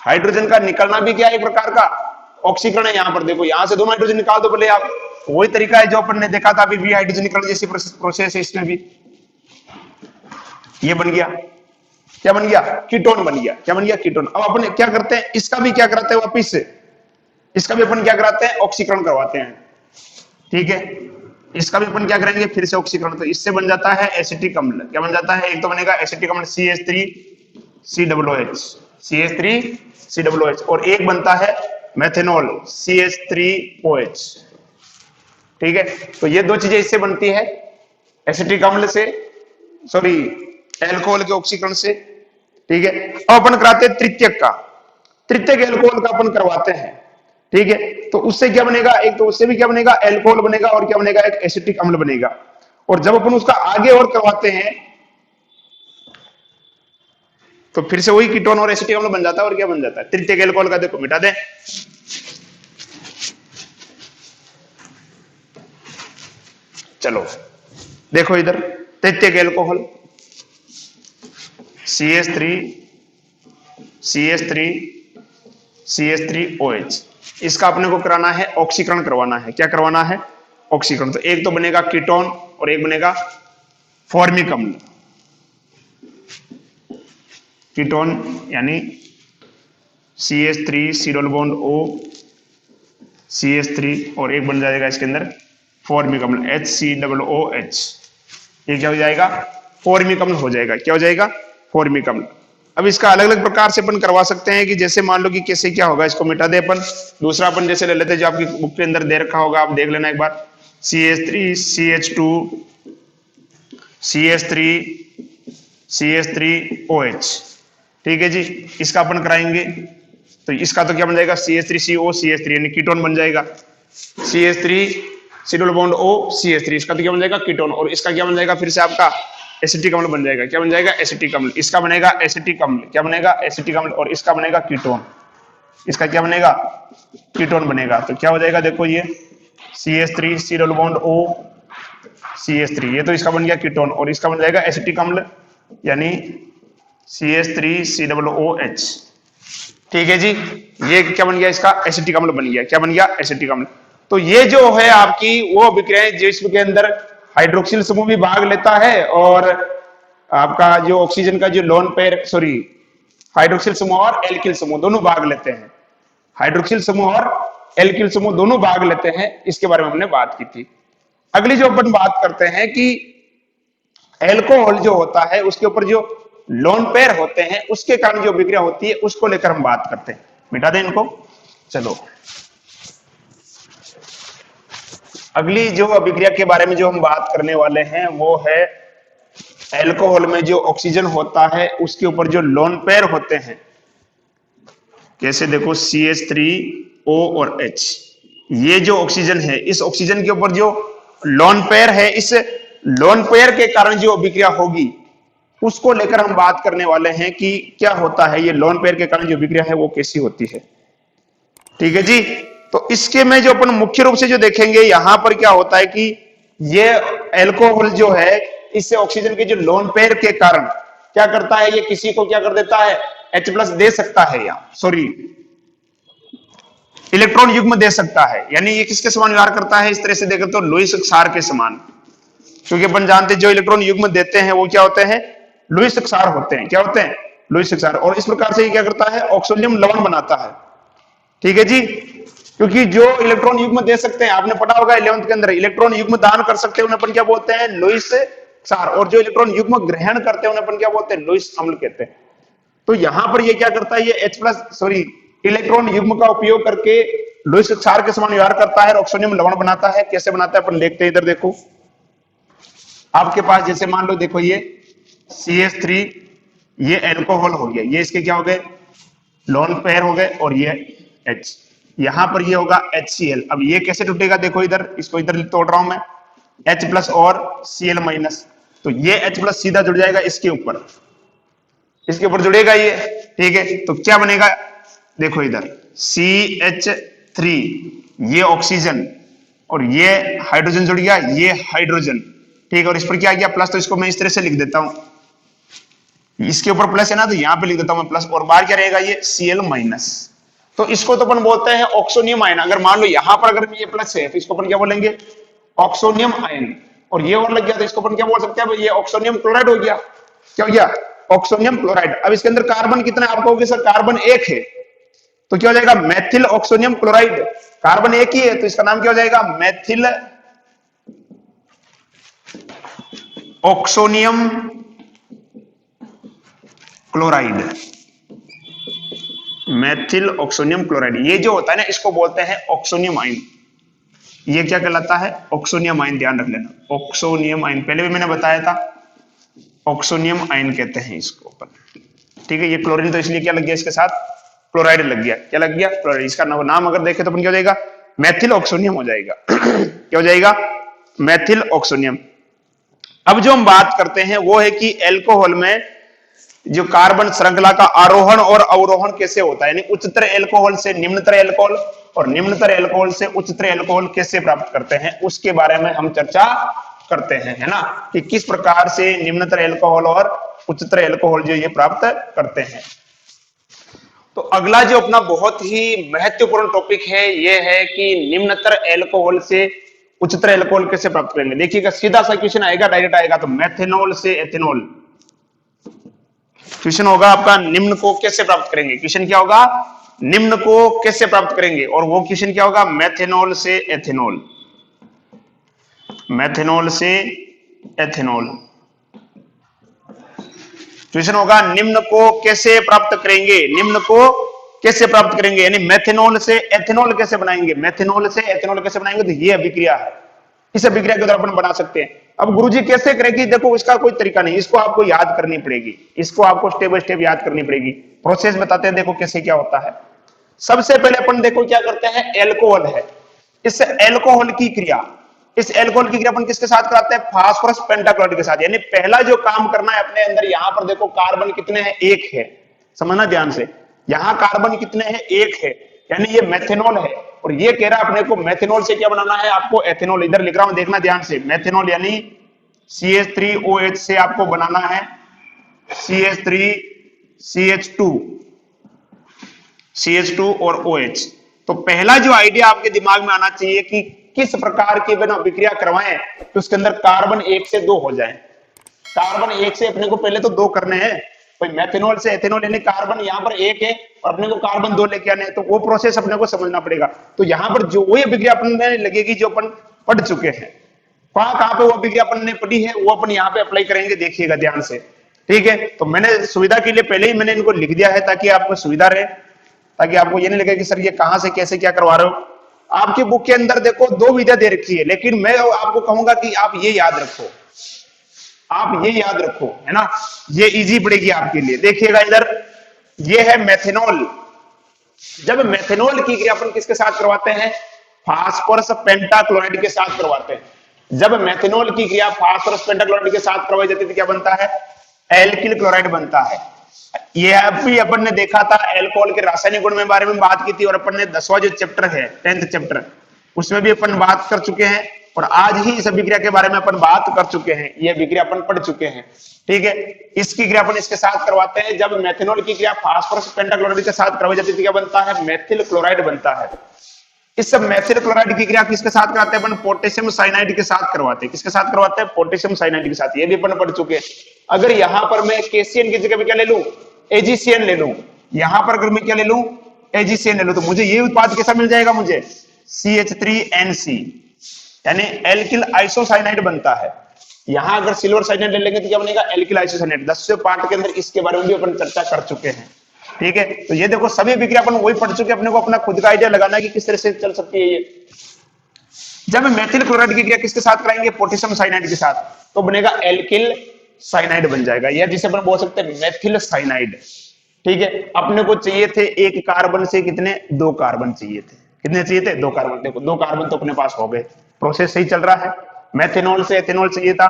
हाइड्रोजन का निकलना भी क्या है? एक प्रकार का ऑक्सीकरण है। यहां पर देखो, यहां से 2 हाइड्रोजन निकाल दो पहले आप, वही तरीका है जो अपन ने देखा था अभी भी, हाइड्रोजन निकलने जैसी प्रोसेस है इसमें भी। ये बन गया, क्या बन गया? कीटोन बन गया। क्या बन गया? कीटोन। अब अपन क्या करते हैं? इसका भी क्या कराते हैं? वापिस से इसका भी अपन क्या कराते हैं? ऑक्सीकरण करवाते हैं। ठीक है, इसका भी अपन क्या करेंगे? फिर से ऑक्सीकरण। तो इससे बन जाता है एसिटिक अम्ल। क्या बन जाता है? एक तो बनेगा एसिटिक अम्ल CH3COOH, CH3COOH, और एक बनता है मेथेनॉल CH3OH। ठीक है, तो ये 2 चीजें इससे बनती है, एसिटिक अम्ल से, सॉरी एल्कोहल के ऑक्सीकरण से। ठीक है, अब अपन कराते हैं तृतीयक का। तृतीयक एल्कोहल का अपन करवाते हैं। ठीक है, तो उससे क्या बनेगा? एक तो उससे भी क्या बनेगा? एल्कोहल बनेगा, और क्या बनेगा? एक एसिटिक अम्ल बनेगा। और जब अपन उसका आगे और करवाते हैं तो फिर से वही कीटोन और एसिटिक अम्ल बन जाता है। और क्या बन जाता है? तृतीयक एल्कोहल का। देखो, मिटा दें। चलो देखो इधर, तृतीयक एल्कोहल CH3CH3OH, इसका अपने को कराना है ऑक्सीकरण करवाना है। क्या करवाना है? ऑक्सीकरण। तो एक तो बनेगा कीटोन और एक बनेगा फॉर्मिक अम्ल। कीटोन यानी CH3 C O CH3, और एक बन जाएगा इसके अंदर फॉर्मिक अम्ल HCOOH। ये क्या हो जाएगा? फॉर्मिक अम्ल हो जाएगा। क्या हो जाएगा? फॉर्मिक अम्ल। अब इसका अलग अलग प्रकार से अपन करवा सकते हैं कि जैसे मान लो कि कैसे क्या होगा, इसको मिटा दे अपन। दूसरा अपन जैसे ले लेते हैं जो आपकी बुक के अंदर दे रखा होगा, आप देख लेना एक बार। CH3CH2 CH3OH। ठीक है जी, इसका अपन कराएंगे तो इसका तो क्या बन जाएगा? CH3CO CH3, यानी कीटोन बन जाएगा। CH3 CH3, इसका तो क्या बन जाएगा? कीटोन। और इसका क्या बन जाएगा? फिर से आपका एसिटिक अम्ल बन जाएगा। क्या बन जाएगा? एसिटिक अम्ल। इसका बनेगा एसिटिक अम्ल। क्या बनेगा? एसिटिक अम्ल। और इसका बनेगा कीटोन। इसका क्या बनेगा? कीटोन बनेगा। तो क्या हो जाएगा? देखो, ये CH3 CH3, ये तो इसका बन गया कीटोन, और इसका बन जाएगा एसिटिक अम्ल, यानी CH3COOH। ठीक है जी, ये क्या बन गया? इसका एसिटिक अम्ल बन गया। क्या बन गया? एसिटिक अम्ल। तो ये जो है आपकी वो अभिक्रिया जिसके अंदर हाइड्रोक्सिल समूह भी भाग लेता है, और आपका जो ऑक्सीजन का जो लोन पेयर, सॉरी हाइड्रोक्सिल समूह और एल्किल समूह दोनों भाग लेते हैं। हाइड्रोक्सिल समूह और एल्किल समूह दोनों भाग लेते हैं, इसके बारे में हमने बात की थी। अगली जो अपन बात करते हैं कि एल्कोहल जो होता है उसके ऊपर जो लोन पेयर होते हैं उसके कारण जो अभिक्रिया होती है उसको लेकर हम बात करते हैं। मिटा दें इनको। चलो, अगली जो अभिक्रिया के बारे में जो हम बात करने वाले हैं वो है अल्कोहल में जो ऑक्सीजन होता है उसके ऊपर जो लोन पेयर होते हैं, कैसे देखो CH3O और H, ये जो ऑक्सीजन है इस ऑक्सीजन के ऊपर जो लोन पेयर है, इस लोन पेयर के कारण जो अभिक्रिया होगी उसको लेकर हम बात करने वाले हैं कि क्या होता है, ये लोन पेयर के कारण जो अभिक्रिया है वो कैसी होती है। ठीक है जी। तो इसके में जो अपन मुख्य रूप से जो देखेंगे यहां पर क्या होता है कि ये अल्कोहल जो है इससे ऑक्सीजन के जो लोन पेयर के कारण क्या करता है, ये किसी को क्या कर देता है, H+ दे सकता है, या सॉरी इलेक्ट्रॉन युग्म दे सकता है, यानी ये किसके समान व्यवहार करता है, इस तरह से देखें तो लुईस क्षार के समान, क्योंकि अपन जानते हैं जो इलेक्ट्रॉन युग्म देते हैं वो क्या होते हैं, लुईस क्षार होते हैं। क्या होते हैं, लुईस क्षार। और इस प्रकार से ये क्या करता है, ऑक्सोनियम लवण बनाता है। ठीक है जी। क्योंकि जो इलेक्ट्रॉन युग्म दे सकते हैं, आपने पढ़ा होगा 11th के अंदर, इलेक्ट्रॉन युग्म दान कर सकते हैं उन्हें अपन क्या बोलते हैं, लुईस क्षार। और जो इलेक्ट्रॉन युग्म ग्रहण करते हैं उन्हें अपन क्या बोलते हैं, लुईस अम्ल कहते हैं। तो यहां पर ये क्या करता है, ये H+ इलेक्ट्रॉन युग्म का उपयोग करके लुईस क्षार के समान व्यवहार करता है और ऑक्सोनियम लवण बनाता है। कैसे बनाता है अपन देखते हैं, इधर देखो आपके पास, जैसे मान लो देखो ये CH3, ये अल्कोहल हो गया, ये इसके क्या हो गए, लोन पेयर हो गए, और ये H, यहां पर ये होगा HCl। अब ये कैसे टूटेगा, देखो इधर, इसको इधर तोड़ रहा हूं मैं, H+ और Cl-, तो ये H+ सीधा जुड़ जाएगा इसके ऊपर, इसके ऊपर जुड़ेगा ये। ठीक है, तो क्या बनेगा, देखो इधर CH3, ये ऑक्सीजन और ये हाइड्रोजन जुड़ गया, ये हाइड्रोजन। ठीक है, और इस पर क्या आ गया, प्लस, तो इसको मैं इस तरह से लिख देता हूं, इसके ऊपर प्लस है ना, तो यहां पे लिख देता हूं मैं प्लस, और बाहर क्या रहेगा, ये Cl-। तो इसको तो अपन बोलते हैं ऑक्सोनियम आयन। अगर मान लो यहां पर अगर ये प्लस है तो इसको अपन क्या बोलेंगे, ऑक्सोनियम आयन। और ये और लग गया तो इसको अपन क्या बोल सकते हैं, ये ऑक्सोनियम क्लोराइड हो गया। क्या हो गया, ऑक्सोनियम क्लोराइड। अब इसके अंदर कार्बन कितना है, आप कहोगे सर कार्बन 1 है, तो क्या हो जाएगा, मैथिल ऑक्सोनियम क्लोराइड। कार्बन 1 ही है तो इसका नाम क्या हो जाएगा, Maithil oxonium chloride. Maithil oxonium chloride, ये जो होता है ना इसको बोलते हैं ऑक्सोनियम आयन। ये क्या कहलाता है, ऑक्सोनियम आयन, ध्यान रख लेना, ऑक्सोनियम आयन, पहले भी मैंने बताया था, ऑक्सोनियम आयन कहते हैं इसको अपन। ठीक है, ये क्लोरीन तो इसलिए क्या लग गया, इसके साथ क्लोराइड लग गया, क्या लग गया, क्लोराइड। इसका नाम अगर देखें तो अपन क्या हो जाएगा, मैथिल ऑक्सोनियम हो जाएगा। क्या हो जाएगा, मैथिल ऑक्सोनियम। अब जो हम बात करते हैं वो है कि अल्कोहल में जो कार्बन श्रृंखला का आरोहण और अवरोहण कैसे होता है, यानी उच्चतर अल्कोहल से निम्नतर अल्कोहल और निम्नतर अल्कोहल से उच्चतर अल्कोहल कैसे प्राप्त करते हैं, उसके बारे में हम चर्चा करते हैं, है ना, कि किस प्रकार से निम्नतर अल्कोहल और उच्चतर अल्कोहल जो ये प्राप्त करते हैं। तो अगला जो अपना बहुत ही महत्वपूर्ण टॉपिक है ये है कि निम्नतर अल्कोहल से उच्चतर अल्कोहल कैसे प्राप्त करेंगे। देखिएगा सीधा सा क्वेश्चन आएगा, डायरेक्ट आएगा, तो मेथनॉल से एथेनॉल क्वेश्चन होगा आपका, निम्न को कैसे प्राप्त करेंगे, क्वेश्चन क्या होगा, निम्न को कैसे प्राप्त करेंगे, और वो क्वेश्चन क्या होगा, मेथनॉल से एथेनॉल, मेथनॉल से एथेनॉल क्वेश्चन होगा, निम्न को कैसे प्राप्त करेंगे, निम्न को कैसे प्राप्त करेंगे, यानी मेथनॉल से एथेनॉल कैसे बनाएंगे, मेथनॉल से एथेनॉल कैसे बनाएंगे, तो ये अभिक्रिया है, इस अभिक्रिया के द्वारा अपन बना सकते हैं। अब गुरुजी कैसे करेगी, देखो इसका कोई तरीका नहीं, इसको आपको याद करनी पड़ेगी, इसको आपको स्टेप बाय स्टेप याद करनी पड़ेगी। प्रोसेस बताते हैं, देखो कैसे क्या होता है। सबसे पहले अपन देखो क्या करते हैं, एल्कोहल है, इस एल्कोहल की क्रिया, इस एल्कोहल की क्रिया अपन किसके साथ कराते हैं, फास्फोरस पेंटाक्लोराइड के साथ। यानी पहला जो काम करना है अपने अंदर, यहां पर देखो कार्बन कितने हैं, 1 है, समझना ध्यान से, यहां कार्बन कितने हैं, 1 है, यानी ये मेथनॉल है, और ये कह रहा है अपने को मेथनॉल से क्या बनाना है, आपको एथेनॉल, इधर लिख रहा हूं देखना ध्यान से, मेथनॉल यानी CH3OH से आपको बनाना है CH3CH2 और OH। तो पहला जो आइडिया आपके दिमाग में आना चाहिए कि किस प्रकार की बिना अभिक्रिया करवाएं तो उसके अंदर कार्बन 1 से 2 हो जाए। कार्बन 1 से अपने को पहले तो 2 करने हैं, भाई मेथनॉल से एथेनॉल, यानी कार्बन यहाँ पर 1 है और अपने को कार्बन 2 लेके आने हैं, तो वो प्रोसेस अपने को समझना पड़ेगा। तो यहाँ पर जो वही अभिक्रिया अपन लगेगी जो अपन पढ़ चुके हैं, कहां पे वो अभिक्रिया अपन ने पढ़ी है वो अपन यहाँ पे अप्लाई करेंगे, देखिएगा ध्यान से। ठीक है, तो मैंने सुविधा के लिए पहले ही मैंने इनको लिख दिया है ताकि आपको सुविधा रहे, ताकि आपको ये नहीं लगे कि सर ये कहां से कैसे क्या करवा रहे हो, आपकी बुक के अंदर देखो दो विधियां दे रखी है, लेकिन मैं आपको कहूंगा कि आप ये याद रखो, आप ये याद रखो, है ना, ये इजी पड़ेगी आपके लिए। देखिएगा इधर, ये है मेथेनॉल। जब मेथेनॉल की क्रिया अपन किसके साथ करवाते हैं, फास्फोरस पेंटाक्लोराइड के साथ करवाते हैं। जब मेथेनॉल की क्रिया फास्फोरस पेंटाक्लोराइड के साथ करवाई जाती है, क्या बनता है, एल्किल क्लोराइड बनता है। ये अभी अपन ने देखा था एल्कोहल के रासायनिक गुण में बारे में बात की थी, और अपन ने 10वां जो चैप्टर है 10th चैप्टर, उसमें भी अपन बात कर चुके हैं, और आज ही इस अभिक्रिया के बारे में अपन बात कर चुके हैं, ये अभिक्रिया अपन पढ़ चुके हैं। ठीक है, इसकी क्रिया अपन इसके साथ करवाते हैं। जब मेथेनॉल की क्रिया फास्फोरस पेंटाक्लोराइड के साथ करवाई जाती है, क्या बनता है, मेथिल क्लोराइड बनता है। इस सब मेथिल क्लोराइड की क्रिया किसके साथ कराते हैं अपन, पोटेशियम साइनाइड के साथ करवाते हैं। किसके साथ करवाते हैं, पोटेशियम साइनाइड के साथ, ये भी अपन पढ़ चुके हैं। अगर यहां पर मैं केसीएन की जगह पे क्या ले लूं, एजीसीएन ले लूं, यहां पर अगर मैं क्या ले लूं, एजीसीएन ले लूं, तो मुझे ये उत्पाद कैसा मिल जाएगा, मुझे CH3NC, यानी एल्किल आइसोसाइनाइड बनता है। यहां अगर सिल्वर साइनाइड ले लेंगे तो क्या बनेगा, एल्किल आइसोसाइनाइड। 10वें पार्ट के अंदर इसके बारे में भी अपन चर्चा कर चुके हैं। ठीक है, तो ये देखो सभी विक्रिया अपन वही पढ़ चुके हैं, अपने को अपना खुद का आइडिया लगाना है कि किस तरह से चल सकती है ये। जब मेथिल क्लोराइड की क्रिया किसके साथ कराएंगे, पोटेशियम साइनाइड के साथ, तो बनेगा एल्किल साइनाइड बन जाएगा, या जिसे अपन बोल सकते हैं मेथिल साइनाइड। ठीक है, अपने को चाहिए थे एक कार्बन से कितने, 2 कार्बन चाहिए थे। कितने चाहिए थे, 2 कार्बन। देखो 2 कार्बन तो अपने पास हो गए, प्रोसेस सही चल रहा है। मेथेनॉल से एथेनॉल चाहिए था,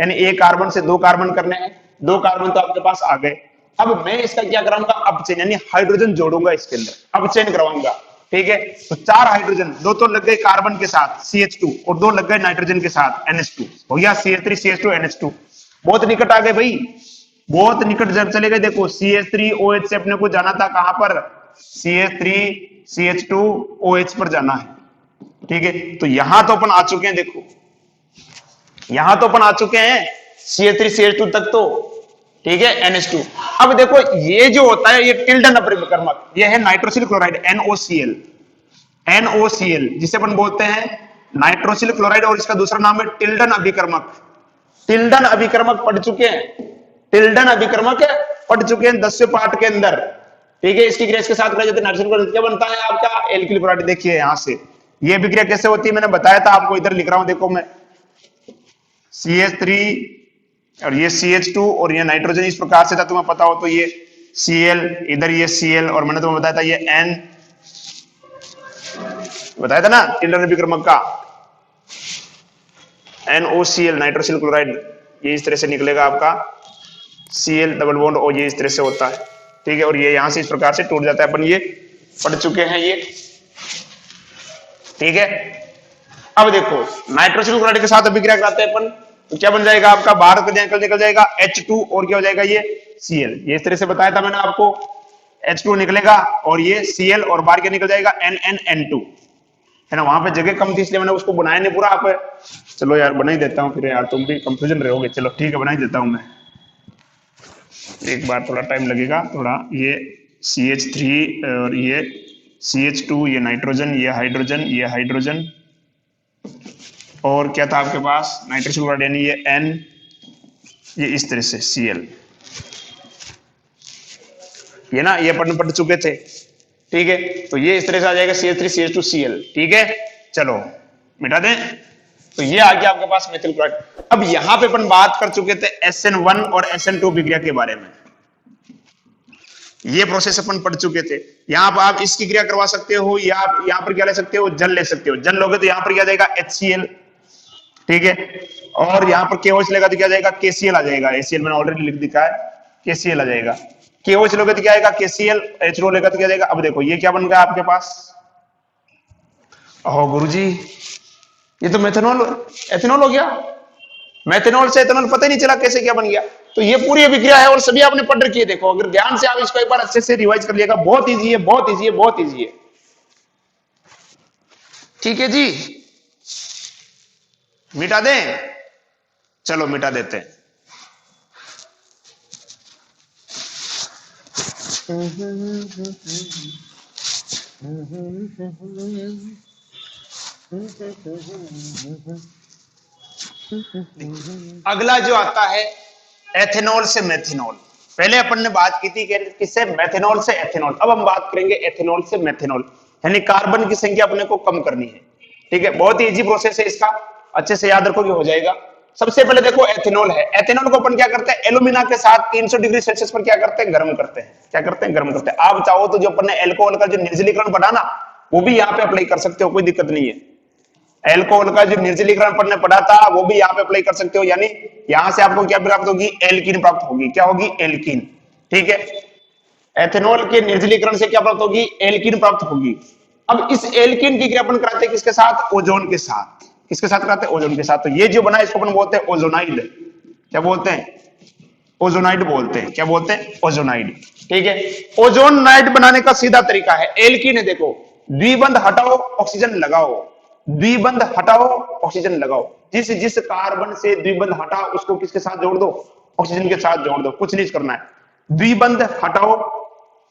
यानी एक कार्बन से 2 कार्बन करने हैं, 2 कार्बन तो आपके पास आ गए। अब मैं इसका क्या कराऊंगा, अपचयन, यानी हाइड्रोजन जोड़ूंगा इसके अंदर, अपचयन करवाऊंगा। ठीक है, तो 4 हाइड्रोजन, 2 तो लग गए कार्बन के साथ CH2, और 2 लग गए नाइट्रोजन के साथ NH2, हो गया CH3 CH2 NH2। बहुत निकट आ गए भाई, बहुत निकट जब चले गए। देखो CH3OH से अपने को जाना था कहां पर, CH3CH2OH पर जाना है। ठीक है, तो यहां तो अपन आ चुके हैं, देखो यहां तो अपन आ चुके हैं CH3CH2 तक तो। ठीक है, NH2। अब देखो ये जो होता है, ये टिल्डन अपरिक्रमक, ये है नाइट्रोसिल क्लोराइड NOCl, NOCl जिसे अपन बोलते हैं नाइट्रोसिल क्लोराइड, और इसका दूसरा नाम है टिल्डन अभिकर्मक। टिल्डन अभिकर्मक पढ़ चुके हैं, टिल्डन अभिकर्मक पढ़ चुके हैं 10वें पार्ट के अंदर। ठीक है, इसकी क्रिया इसके साथ कराई जाती है, नाइट्रोसिल क्लोराइड क्या बनता है आपका, एल्किल क्लोराइड। देखिए यहां से ये अभिक्रिया कैसे होती है, मैंने बताया था आपको, इधर लिख रहा हूं, देखो मैं CH3 और ये CH2 और ये नाइट्रोजन इस प्रकार से था, तुम्हें पता हो तो ये Cl, इधर ये Cl, और मैंने तुम्हें बताया था ये N, बताया था ना टिल्डन अभिकर्मक का, NOCl नाइट्रोसिल क्लोराइड, ये इस तरह से निकलेगा आपका Cl डबल बॉन्ड O, ये इस तरह से होता है। ठीक है, और ये यहां से इस प्रकार से टूट जाता है, अपन ये पढ़ चुके हैं ये। ठीक है, अब देखो नाइट्रोसिल क्लोराइड के साथ अभिक्रिया कराते हैं अपन, तो क्या बन जाएगा आपका, बाहर निकल जाएगा H2, और क्या हो जाएगा ये Cl, ये इस तरह से बताया था मैंने आपको, H2 निकलेगा और ये Cl, और बाहर क्या निकल जाएगा NNN2, है ना। वहां पे जगह कम थी इसलिए मैंने उसको बनाया नहीं पूरा, आप चलो यार बना ही देता हूँ, फिर यार तुम भी कंफ्यूजन रहोगे। चलो ठीक है, बना ही देता हूँ मैं, एक बार थोड़ा टाइम लगेगा थोड़ा। ये CH3 और ये CH2, ये नाइट्रोजन, ये हाइड्रोजन, ये हाइड्रोजन, और क्या था आपके पास, नाइट्रोसिल क्लोराइड, यानी ये N, ये इस तरह से Cl, ये ना, ये अपन पढ़ चुके थे। ठीक है, तो ये इस तरह से आ जाएगा CH3CH2Cl। ठीक है, चलो मिटा दें, तो ये आ गया आपके पास मेथिल क्लोराइड। अब यहां पे अपन बात कर चुके थे SN1 और SN2 अभिक्रिया के बारे में, ये प्रोसेस अपन पढ़ चुके थे। यहां पर आप इसकी क्रिया करवा सकते हो, या आप यहां पर क्या ले सकते हो, जल ले सकते हो। जल लोगे तो यहां पर क्या जाएगा HCl, ठीक है, और यहां पर KOH लेगा तो क्या जाएगा, KCl आ जाएगा। HCl मैंने ऑलरेडी लिख दिखा है, KCl आ जाएगा। KOH लोगे तो क्या आएगा, KCl, H2O लेगा तो क्या जाएगा। अब देखो ये क्या बन गया आपके पास, ओह गुरुजी ये तो मेथनॉल एथेनॉल हो गया। मेथनॉल से एथेनॉल पता ही नहीं चला कैसे क्या बन गया। तो ये पूरी अभिक्रिया है और सभी आपने पढ़ रखी है। देखो अगर ध्यान से आप इसको एक बार अच्छे से रिवाइज कर लिएगा, बहुत इजी है, बहुत इजी है, बहुत इजी है। ठीक है जी, मिटा दें, चलो मिटा देते हैं। अगला जो आता है एथेनॉल से मेथेनॉल। पहले अपन ने बात की थी किससे, मेथेनॉल से एथेनॉल। अब हम बात करेंगे एथेनॉल से मेथेनॉल। यानी कार्बन की संख्या अपने को कम करनी है। ठीक है, बहुत ही इजी प्रोसेस है इसका, अच्छे से याद रखोगे हो जाएगा। सबसे पहले देखो एथेनॉल है, एथेनॉल को अपन क्या करते हैं, एल्यूमिना के साथ 300 डिग्री सेल्सियस पर क्या करते हैं, गर्म करते हैं। क्या करते हैं, गर्म करते हैं। आप चाहो तो जो अपन ने एल्कोहल का जो निर्जलीकरण पढ़ा ना, वो भी यहाँ पे अप्लाई कर सकते हो, कोई दिक्कत नहीं है। एल्कोहल का जो निर्जलीकरण अपन ने पढ़ा था वो भी यहाँ पे अप्लाई कर सकते हो, यानी यहां से आपको क्या प्राप्त होगी, एल्कीन प्राप्त होगी। क्या होगी, एल्कीन। ठीक है, एथेनॉल के निर्जलीकरण से क्या प्राप्त होगी, एल्कीन प्राप्त होगी। अब इस एल्कीन की क्रिया अपन कराते हैं किसके साथ, ओजोन के साथ। किसके साथ कराते हैं, ओजोन के साथ। तो ये जो बना इसको अपन बोलते हैं ओजोनाइड। क्या बोलते हैं, ओजोनाइड बोलते हैं। क्या बोलते हैं, ओजोनाइड। ठीक है, ओजोनाइड बनाने का सीधा तरीका है, एल्कीन है देखो, द्विबंध हटाओ ऑक्सीजन लगाओ, द्विबंध हटाओ ऑक्सीजन लगाओ। जिस जिस कार्बन से द्विबंध हटा उसको किसके साथ जोड़ दो, ऑक्सीजन के साथ जोड़ दो, कुछ नहीं करना है। द्विबंध हटाओ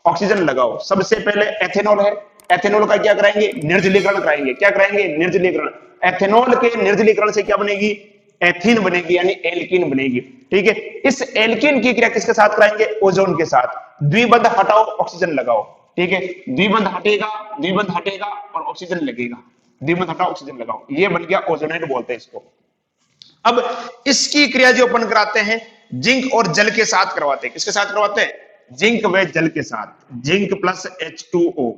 ऑक्सीजन लगाओ। सबसे पहले एथेनॉल है, एथेनॉल का क्या कराएंगे, निर्जलीकरण कराएंगे। क्या कराएंगे, निर्जलीकरण। एथेनॉल के निर्जलीकरण से क्या बनेगी, एथीन बनेगी, यानी एल्कीन बनेगी। ठीक है, इस एल्कीन की क्रिया किसके साथ कराएंगे, ओजोन के साथ। द्विबंध हटाओ ऑक्सीजन लगाओ। ठीक है, द्विबंध हटेगा, द्विबंध हटेगा और ऑक्सीजन लगेगा, द्विबंध हटाओ ऑक्सीजन लगाओ, ये बन गया ओजोनाइड बोलते हैं इसको। अब इसकी क्रिया जो अपन कराते हैं जिंक और जल के साथ करवाते हैं। किसके साथ करवाते हैं, जिंक व जल के साथ, जिंक प्लस H2O।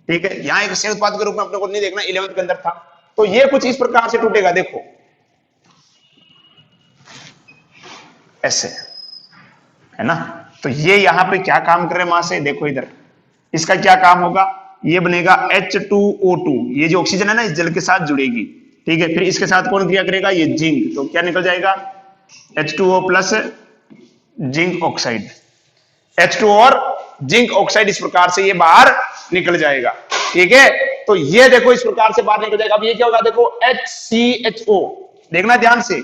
ठीक है, यहां एक संयुक्त उत्पाद के रूप में अपने को नहीं देखना, 11th के अंदर था। तो ये कुछ इस प्रकार से टूटेगा, देखो ऐसे, है ना। तो ये यहां पे क्या काम कर रहे हैं वहां से, देखो इधर, इसका क्या काम होगा, ये बनेगा H2O2, ये जो ऑक्सीजन है ना इस जल के साथ जुड़ेगी। ठीक है, फिर इसके साथ कौन क्रिया करेगा, ये जिंक। तो क्या निकल जाएगा, H2O plus zinc oxide, H2O और जिंक ऑक्साइड, इस प्रकार से ये बाहर निकल जाएगा। ठीक है, तो ये देखो इस प्रकार से बाहर निकल जाएगा। अब ये क्या होगा, देखो HCHO, देखना ध्यान से,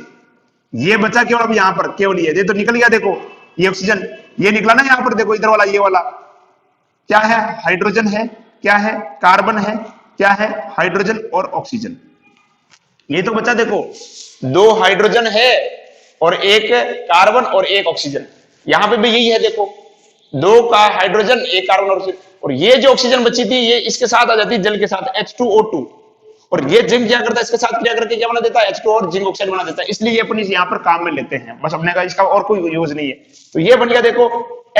ये बचा केवल अब यहां पर, केवल ये तो निकल गया। देखो ये ऑक्सीजन, ये निकला ना यहां पर, देखो इधर वाला, ये वाला क्या है, हाइड्रोजन है, क्या है, कार्बन है, क्या है, हाइड्रोजन और ऑक्सीजन। ये तो बचा, देखो 2 हाइड्रोजन है और 1 कार्बन और 1 ऑक्सीजन। यहां पे भी यही है, देखो 2 का हाइड्रोजन, 1 कार्बन और ऑक्सीजन। और ये जो ऑक्सीजन बची थी ये इसके साथ आ जाती है, जल के साथ, H2O2। और ये जिंक क्या करता है, इसके साथ क्रिया करके क्या बना देता है, H2O और जिंक ऑक्साइड बना देता है। इसलिए ये अपन यहाँ पर काम में लेते हैं, बस अपने का इसका और कोई यूज नहीं है। तो ये बन गया देखो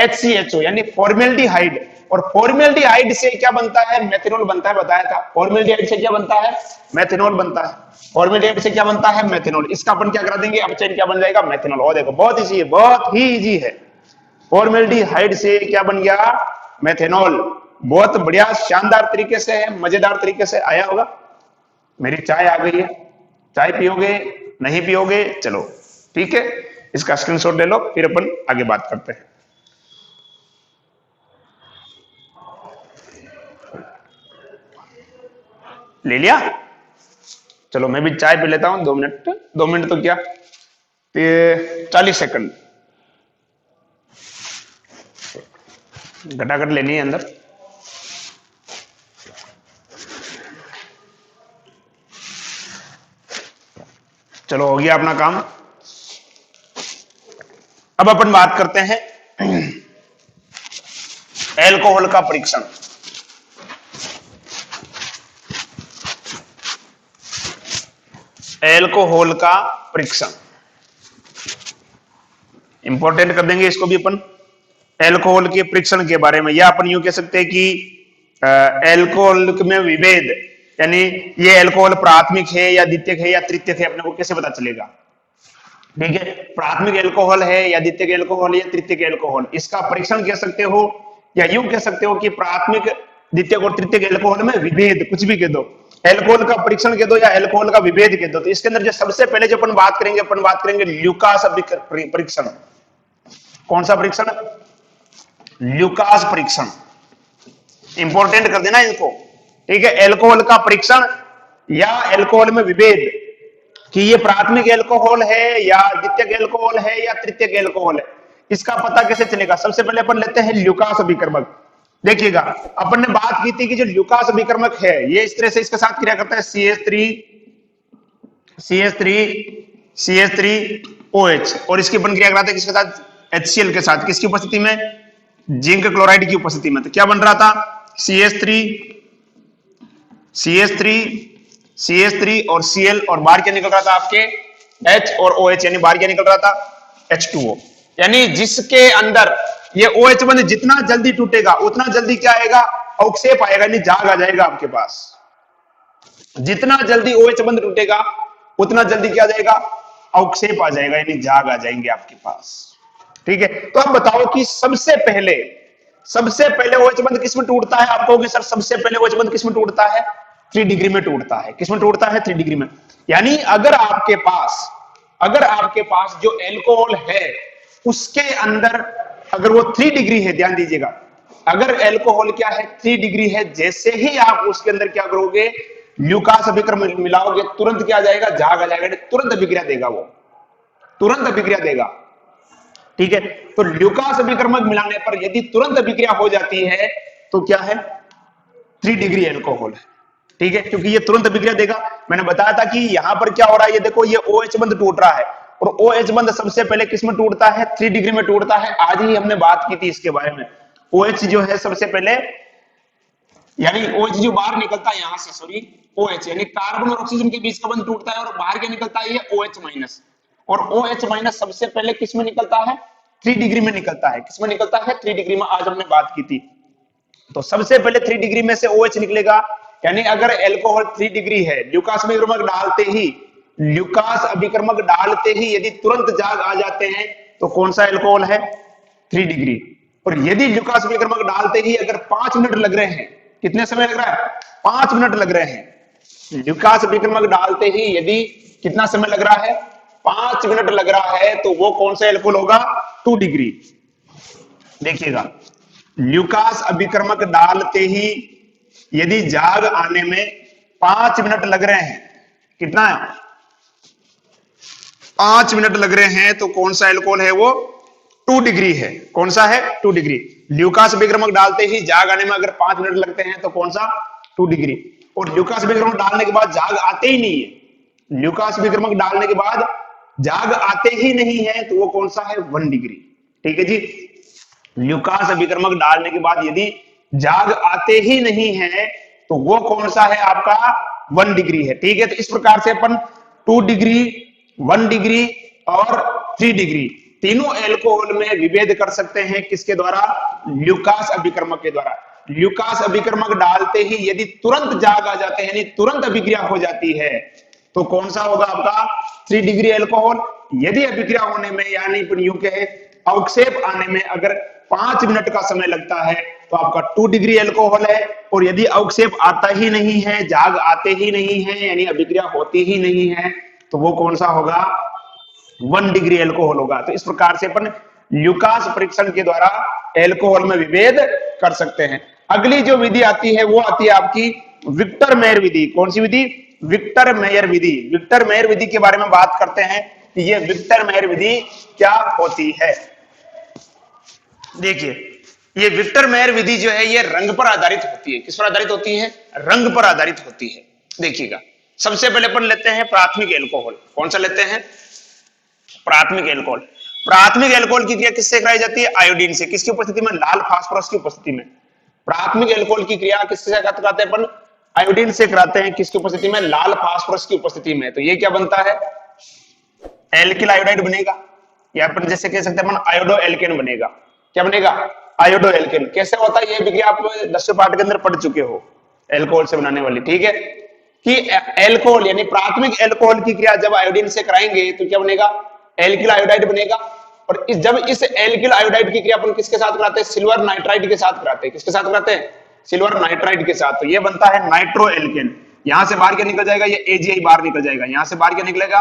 HCHO, यानी फॉर्मेल्डिहाइड। और फॉर्मेल्डिहाइड से क्या बनता है, मेथनॉल बनता है, बताया था। फॉर्मेल्डिहाइड से क्या बनता है, मेथनॉल बनता है। फॉर्मेल्डिहाइड से क्या बनता है, मेथनॉल। इसका अपन क्या करा देंगे, अपचयन क्या बन जाएगा, मेथनॉल। और देखो बहुत इजी है, बहुत ही इजी है। फॉर्मेल्डिहाइड से क्या बन गया, मेथनॉल। बहुत बढ़िया, शानदार तरीके से है, मजेदार तरीके से आया होगा। मेरी चाय आ गई है, चाय पियोगे, नहीं पियोगे, चलो ठीक है, इसका स्क्रीनशॉट ले लो, फिर अपन आगे बात करते हैं। ले लिया, चलो मैं भी चाय पी लेता हूं, 2 मिनट, 2 मिनट तो क्या, 40 सेकंड घटाकर लेनी है अंदर। चलो हो गया अपना काम। अब अपन बात करते हैं एल्कोहल का परीक्षण। एल्कोहल का परीक्षण इंपॉर्टेंट कर देंगे इसको भी अपन, एल्कोहल के परीक्षण के बारे में। या अपन यूं कह सकते हैं कि एल्कोहल में विभेद, यानी ये एल्कोहल प्राथमिक है या द्वितीयक है या तृतीयक है, अपने को कैसे पता चलेगा। ठीक है, प्राथमिक एल्कोहल है या द्वितीयक एल्कोहल या तृतीयक एल्कोहल, इसका परीक्षण कह सकते हो। या यूं कह सकते हो कि प्राथमिक, द्वितीयक और तृतीयक एल्कोहल में विभेद, कुछ भी कह दो, एल्कोहल का परीक्षण कह दो या एल्कोहल का विभेद कह दो। तो इसके अंदर जो सबसे पहले जो अपन बात करेंगे ल्यूकास परीक्षण। कौन सा परीक्षण, ल्यूकास परीक्षण, इंपॉर्टेंट कर देना इनको। ठीक है, एल्कोहल का परीक्षण या एल्कोहल में विभेद, कि ये प्राथमिक एल्कोहल है या द्वितीयक एल्कोहल है या तृतीयक एल्कोहल है, इसका पता कैसे चलेगा। सबसे पहले अपन लेते हैं ल्यूकास अभिकर्मक। देखिएगा, अपन ने बात की थी कि जो ल्यूकास अभिकर्मक है ये इस तरह से इसके साथ क्रिया करता है, CH3OH, और इसकी अपन क्रिया कराते हैं किसके साथ, HCl के साथ। किसकी उपस्थिति में, जिंक क्लोराइड की उपस्थिति में। तो क्या बन रहा था, CH3 CH3 CH3 और Cl, और बाहर क्या निकल रहा था आपके H और OH, यानी बाहर क्या निकल रहा था H2O। यानी जिसके अंदर ये OH बंध जितना जल्दी टूटेगा उतना जल्दी क्या आएगा, अवक्षेप आएगा, यानी जाग आ जाएगा आपके पास। जितना जल्दी OH बंध टूटेगा उतना जल्दी क्या आ जाएगा, अवक्षेप आ जाएगा, यानी जाग आ जाएंगे आपके पास। ठीक है, तो अब बताओ कि सबसे पहले OH बंध किस में टूटता है? आप कहोगे सर सबसे पहले OH बंध किस में टूटता है? 3 डिग्री में टूटता है। किस में टूटता है? 3 डिग्री में। यानी अगर आपके पास जो एल्कोहल है उसके अंदर अगर वो 3 डिग्री है, ध्यान दीजिएगा, अगर एल्कोहल क्या है 3 डिग्री है, जैसे ही आप उसके अंदर क्या करोगे, ल्यूकास अभिक्रमक मिलाओगे, तुरंत क्या आ जाएगा, जाग आ जाएगा, तुरंत अभिक्रिया देगा, वो तुरंत अभिक्रिया देगा। ठीक है, तो ल्यूकास अभिक्रमक मिलाने पर यदि तुरंत अभिक्रिया हो जाती है तो क्या है, 3 डिग्री एल्कोहल है। ठीक है, क्योंकि ये तुरंत अभिक्रिया देगा। मैंने बताया था कि यहां पर क्या हो रहा है, ये देखो, ये OH बंध टूट रहा है, और OH बंध सबसे पहले किस में टूटता है? 3 डिग्री में टूटता है। आज ही हमने बात की थी इसके बारे में। OH जो है सबसे पहले, यानी OH जो बाहर निकलता है यहां से, सॉरी OH यानी कार्बन और ऑक्सीजन के बीच का बंध टूटता है, और बाहर क्या निकलता है, ये OH माइनस। और OH माइनस सबसे पहले किस में निकलता है? 3 डिग्री में निकलता है। किस में निकलता है? 3 डिग्री में। आज हमने बात की थी। तो सबसे पहले 3 डिग्री में से OH निकलेगा, यानी अगर एल्कोहल 3 डिग्री है, ल्यूकास अभिक्रमक डालते ही यदि तुरंत जाग आ जाते हैं तो कौन सा एल्कोहल है? 3 डिग्री। और यदि ल्यूकास अभिक्रमक डालते ही अगर 5 मिनट लग रहे हैं, कितने समय लग रहा है? 5 मिनट लग रहे हैं। ल्यूकास अभिक्रमक डालते ही यदि कितना समय लग रहा है? 5 मिनट लग रहा है, तो वो कौन सा एल्कोहल होगा? 2 डिग्री। देखिएगा, ल्यूकास अभिक्रमक डालते ही यदि जाग आने में 5 मिनट लग रहे हैं, कितना है? 5 मिनट लग रहे हैं, तो कौन सा एल्कोहल है? वो 2 डिग्री है। कौन सा है? 2 डिग्री। ल्यूकास अभिक्रमक डालते ही जाग आने में अगर 5 मिनट लगते हैं तो कौन सा? 2 डिग्री। और ल्यूकास अभिक्रमक डालने के बाद जाग आते ही नहीं है, ल्यूकास अभिक्रमक डालने के बाद जाग आते ही नहीं है, तो वो कौन सा है? 1 डिग्री। ठीक है जी, ल्यूकास अभिक्रमक डालने के बाद यदि जाग आते ही नहीं है तो वो कौन सा है आपका? 1 डिग्री है। ठीक है, तो इस प्रकार से अपन 2 डिग्री, 1 डिग्री और 3 डिग्री तीनों एल्कोहल में विभेद कर सकते हैं। किसके द्वारा? ल्यूकास अभिक्रमक के द्वारा। ल्यूकास अभिक्रमक डालते ही यदि तुरंत जाग आ जाते हैं, यानी तुरंत अभिक्रिया हो जाती है, तो कौन सा होगा आपका? 3 डिग्री एल्कोहल। यदि अभिक्रिया होने में, यानी यूं कहे अवक्षेप आने में अगर 5 मिनट का समय लगता है तो आपका 2 डिग्री एल्कोहल है। और यदि अवक्षेप आता ही नहीं है, जाग आते ही नहीं है, यानी अभिक्रिया होती ही नहीं है, तो वो कौन सा होगा? 1 डिग्री एल्कोहल होगा। तो इस प्रकार से अपन ल्यूकास परीक्षण के द्वारा एल्कोहल में विभेद कर सकते हैं। अगली जो विधि आती है वो आती है आपकी विक्टर मेयर विधि। कौन सी विधि? विक्टर मेयर विधि। विक्टर मेयर विधि के बारे में बात करते हैं कि ये विक्टर मेयर विधि क्या होती है। देखिए, ये विक्टर मेयर विधि जो है ये रंग पर आधारित होती है। किस पर आधारित होती है? रंग पर आधारित होती है। देखिएगा, सबसे पहले अपन लेते हैं प्राथमिक एल्कोहल। कौन सा लेते हैं? प्राथमिक एल्कोहल। प्राथमिक एल्कोहल की क्रिया किससे कराई जाती है? आयोडीन से। किसकी उपस्थिति में? लाल फास्फोरस की उपस्थिति में। प्राथमिक एल्कोहल की क्रिया किससे कराते हैं अपन? आयोडीन से कराते हैं। किसकी उपस्थिति में? लाल फास्फोरस की उपस्थिति में। तो ये क्या बनता है? एल्किल आयोडाइड बनेगा, या अपन जैसे कह सकते हैं अपन आयोडो एल्केन बनेगा। क्या बनेगा? Iodo alkane. कैसे होता है ये विक्रिया आप 10वें पाठ के अंदर पढ़ चुके हो, एल्कोहल से बनाने वाली। ठीक है, कि एल्कोहल यानी प्राथमिक एल्कोहल की क्रिया जब आयोडीन से कराएंगे तो क्या बनेगा? एल्किल आयोडाइड बनेगा। और जब इस एल्किल आयोडाइड की क्रिया अपन किसके साथ कराते हैं? सिल्वर नाइट्राइड के साथ कराते हैं। किसके साथ कराते हैं? सिल्वर नाइट्राइड के साथ। तो ये बनता है नाइट्रो एल्केन। यहां से बाहर क्या निकल जाएगा? ये AgI बाहर निकल जाएगा। यहां से बाहर क्या निकलेगा?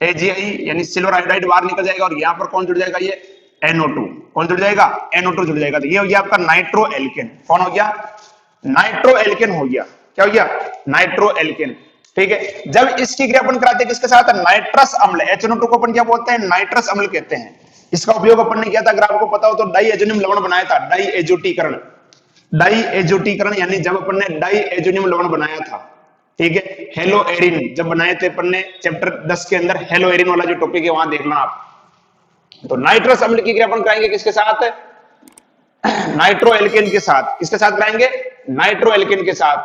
AgI यानी सिल्वर आयोडाइड बाहर निकल जाएगा, और यहां पर कौन जुड़ जाएगा? ये NO2। कौन जुड़ जाएगा? NO2 जुड़ जाएगा। तो ये हो गया आपका नाइट्रो एल्केन। कौन हो गया? नाइट्रो एल्केन हो गया। क्या हो गया? Nitro alkene. ठीक है, जब इसकी क्रिया अपन कराते हैं किसके साथ? नाइट्रस अम्ल। HNO2 को अपन क्या बोलते हैं? नाइट्रस अम्ल कहते हैं। इसका उपयोग अपन ने किया था, अगर आपको पता हो तो डाइएजोनियम लवण बनाया था। डाइएजोटीकरण यानी जब अपन ने डाइएजोनियम लवण बनाया था। ठीक है, हेलो एरिन जब बनाए थे अपन ने, चैप्टर 10 के अंदर हेलो एरिन वाला जो टॉपिक है वहां देखना आप। तो नाइट्रस अम्ल की क्रिया अपन कराएंगे किसके साथ? नाइट्रो एल्केन के साथ। किसके साथ कराएंगे? नाइट्रो एल्केन के साथ।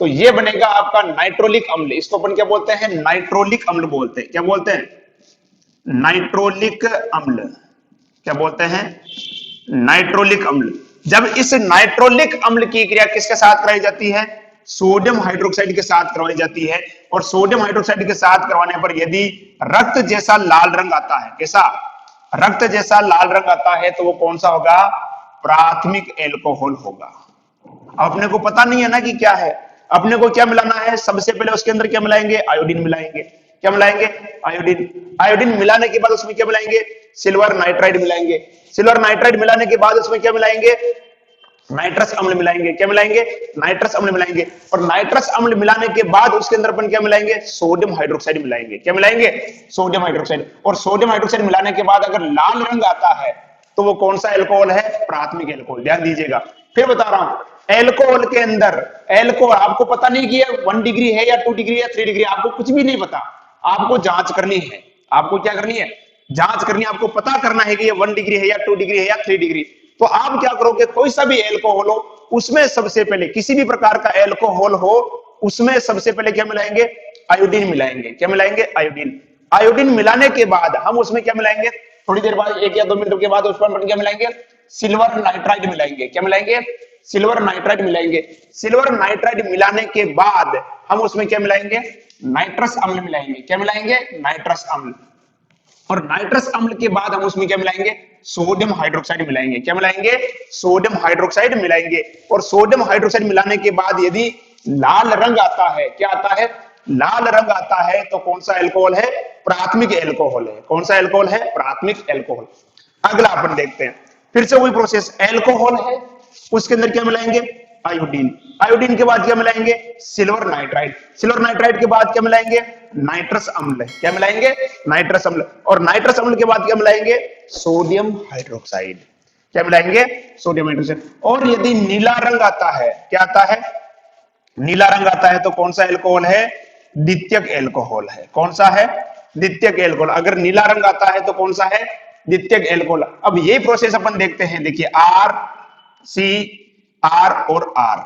तो ये बनेगा आपका नाइट्रोलिक अम्ल। इसको अपन क्या बोलते हैं? नाइट्रोलिक अम्ल बोलते हैं। क्या बोलते हैं? नाइट्रोलिक अम्ल। क्या बोलते हैं? नाइट्रोलिक अम्ल। जब इस नाइट्रोलिक अम्ल की क्रिया किसके साथ कराई जाती है? सोडियम हाइड्रोक्साइड के साथ करवाई जाती है। और सोडियम हाइड्रोक्साइड के साथ करवाने पर यदि रक्त जैसा लाल रंग आता है, कैसा? रक्त जैसा लाल रंग आता है, तो वो कौन सा होगा? प्राथमिक एल्कोहल होगा। अपने को पता नहीं है ना कि क्या है, अपने को क्या मिलाना है? सबसे पहले उसके अंदर क्या मिलाएंगे? आयोडीन मिलाएंगे। क्या मिलाएंगे? आयोडीन। आयोडीन मिलाने के बाद उसमें क्या मिलाएंगे? सिल्वर नाइट्राइड मिलाएंगे। सिल्वर नाइट्राइड मिलाने के बाद उसमें क्या मिलाएंगे? नाइट्रस अम्ल मिलाएंगे। क्या मिलाएंगे? नाइट्रस अम्ल मिलाएंगे। और नाइट्रस अम्ल मिलाने के बाद उसके अंदर अपन क्या मिलाएंगे? सोडियम हाइड्रोक्साइड मिलाएंगे। क्या मिलाएंगे? Sodium hydroxide. और सोडियम हाइड्रोक्साइड मिलाने के बाद अगर लाल रंग आता है तो वो कौन सा एल्कोहल है? प्राथमिक एल्कोहल। ध्यान दीजिएगा, फिर बता रहा हूं, एल्कोहल के अंदर एल्कोहल आपको पता नहीं कि 1 डिग्री है या 2 डिग्री या 3 डिग्री, आपको कुछ भी नहीं पता। आपको जांच करनी है। आपको क्या करनी है? जांच करनी है। आपको पता करना है कि ये 1 डिग्री है या 2 डिग्री है या 3 डिग्री। तो आप क्या करोगे? कोई सा भी एल्कोहल हो, उसमें सबसे पहले, किसी भी प्रकार का एल्कोहल हो, उसमें सबसे पहले क्या मिलाएंगे? आयोडीन मिलाएंगे। क्या मिलाएंगे? आयोडीन। आयोडीन मिलाने के बाद हम उसमें क्या मिलाएंगे? थोड़ी देर बाद, 1 या 2 मिनट के बाद उसमें क्या मिलाएंगे? सिल्वर नाइट्राइड मिलाएंगे। क्या मिलाएंगे? सिल्वर नाइट्राइड मिलाएंगे। सिल्वर नाइट्राइड मिलाने के बाद हम उसमें क्या मिलाएंगे? नाइट्रस अम्ल मिलाएंगे। क्या मिलाएंगे? नाइट्रस अम्ल। और नाइट्रस अम्ल के बाद हम उसमें क्या मिलाएंगे? सोडियम हाइड्रोक्साइड मिलाएंगे। क्या मिलाएंगे? सोडियम हाइड्रोक्साइड मिलाएंगे। और सोडियम हाइड्रोक्साइड मिलाने के बाद यदि लाल रंग आता है, क्या आता है? लाल रंग आता है, तो कौन सा एल्कोहल है? प्राथमिक एल्कोहल है। कौन सा एल्कोहल है? प्राथमिक एल्कोहल। अगला अपन देखते हैं, फिर से वही प्रोसेस, एल्कोहल है, उसके अंदर क्या मिलाएंगे? आयोडीन। आयोडीन के बाद क्या मिलाएंगे? Silver nitride. सिल्वर नाइट्राइड के बाद क्या मिलाएंगे? नाइट्रस अम्ल। क्या मिलाएंगे? नाइट्रस अम्ल। और नाइट्रस अम्ल के बाद क्या मिलाएंगे? Sodium hydroxide. क्या मिलाएंगे? Sodium hydroxide. और यदि नीला रंग आता है, क्या आता है? नीला रंग आता है, तो कौन सा एल्कोहल है? द्वितीयक एल्कोहल है। कौन सा है? द्वितीयक एल्कोहल। अगर नीला रंग आता है तो कौन सा है? द्वितीयक एल्कोहल। अब ये प्रोसेस अपन देखते हैं, देखिए, आर सी आर और आर,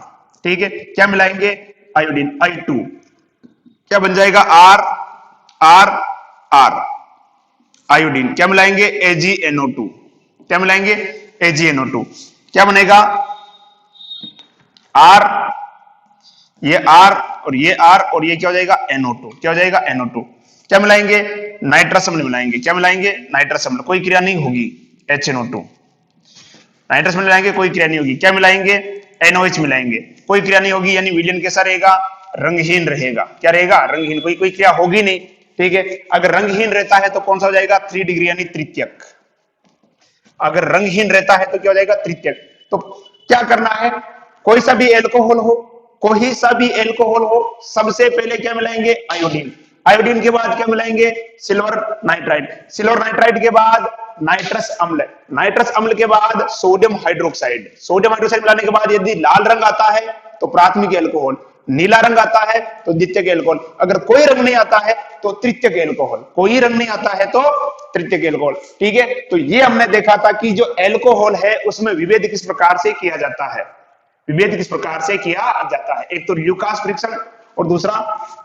ठीक है, क्या मिलाएंगे? Iodine, I2। क्या बन जाएगा? R R R, iodine. क्या मिलाएंगे? AgNO2। क्या मिलाएंगे? AgNO2। क्या बनेगा? आर, ये आर और ये आर, और ये क्या हो जाएगा? NO2। क्या हो जाएगा? NO2। क्या मिलाएंगे? नाइट्रस अम्ल मिलाएंगे। क्या मिलाएंगे? नाइट्रस अम्ल। कोई क्रिया नहीं होगी, HNO2। नाइट्रस मिलाएंगे, कोई क्रिया नहीं होगी। क्या मिलाएंगे? NOH मिलाएंगे, कोई क्रिया नहीं होगी, यानी विलयन कैसा रहेगा? रंगहीन रहेगा। क्या रहेगा? रंगहीन। कोई कोई क्रिया होगी नहीं, ठीक है। अगर रंगहीन रहता है तो कौन सा हो जाएगा? 3 डिग्री यानी तृतीयक। अगर रंगहीन रहता है तो क्या हो जाएगा? तृतीयक। तो क्या करना है? कोई सा भी एल्कोहल हो, कोई सा भी एल्कोहल हो, सबसे पहले क्या मिलाएंगे? आयोडीन। आयोडीन के बाद क्या मिलाएंगे? Silver nitride. सिल्वर नाइट्राइड के बाद नाइट्रस अम्ल। नाइट्रस अम्ल के बाद सोडियम हाइड्रोक्साइड। सोडियम हाइड्रोक्साइड मिलाने के बाद यदि लाल रंग आता है तो प्राथमिक एल्कोहल, नीला रंग आता है तो द्वितीयक एल्कोहल, अगर कोई रंग नहीं आता है तो तृतीयक एल्कोहल, कोई रंग नहीं आता है तो तृतीयक एल्कोहल, ठीक है। तो ये हमने देखा था कि जो एल्कोहल है उसमें विभेद किस प्रकार से किया जाता है, विभेद किस प्रकार से किया जाता है। एक तो ल्यूकास फ्रिक्शन और दूसरा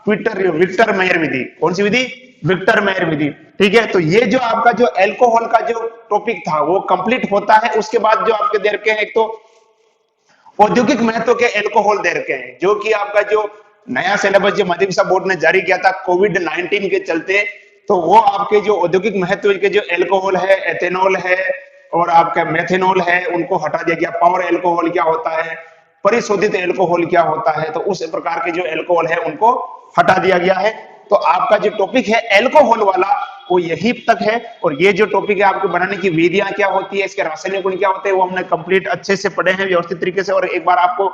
विक्टर मेयर विधि। कौन सी विधि? विक्टर मेयर विधि, ठीक है। तो ये जो आपका जो एल्कोहल का जो टॉपिक था वो कंप्लीट होता है। उसके बाद जो आपके दे रखे हैं, एक तो औद्योगिक महत्व के एल्कोहल दे रखे हैं, जो कि आपका जो नया सिलेबस जो मध्य प्रदेश बोर्ड ने जारी किया था कोविड-19 के चलते, तो वो आपके जो औद्योगिक महत्व के जो एल्कोहल है, एथेनॉल है और आपका मेथेनॉल है, उनको हटा दिया गया। पावर एल्कोहल क्या होता है, परिशोधित एल्कोहल क्या होता है, तो उस प्रकार के जो एल्कोहल है उनको हटा दिया गया है। तो आपका जो टॉपिक है एल्कोहल वाला वो यही तक है। और ये जो टॉपिक है आपको बनाने की विधियां क्या होती है, इसके रासायनिक गुण क्या होते हैं, वो हमने कंप्लीट अच्छे से पढ़े हैं व्यवस्थित तरीके से। और एक बार आपको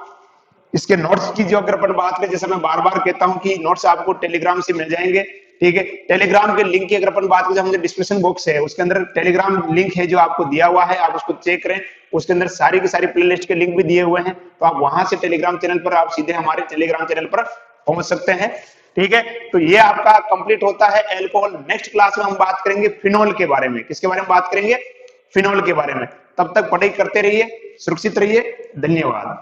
इसके नोट्स की जो अगर अपन बात करें, जैसे मैं बार बार कहता हूं कि नोट्स आपको टेलीग्राम से मिल जाएंगे, ठीक है। टेलीग्राम के लिंक की अगर अपन बात करें, हमने डिस्क्रिप्शन बॉक्स है उसके अंदर टेलीग्राम लिंक है जो आपको दिया हुआ है, आप उसको चेक करें। उसके अंदर सारी की सारी प्लेलिस्ट के लिंक भी दिए हुए हैं, तो आप वहां से टेलीग्राम चैनल पर आप सीधे हमारे टेलीग्राम चैनल पर पहुंच सकते हैं, ठीक है। तो ये आपका कंप्लीट होता है एल्कोहल। नेक्स्ट क्लास में हम बात करेंगे फिनॉल के बारे में। किसके बारे में बात करेंगे? फिनॉल के बारे में। तब तक पढ़ाई करते रहिए, सुरक्षित रहिए, धन्यवाद।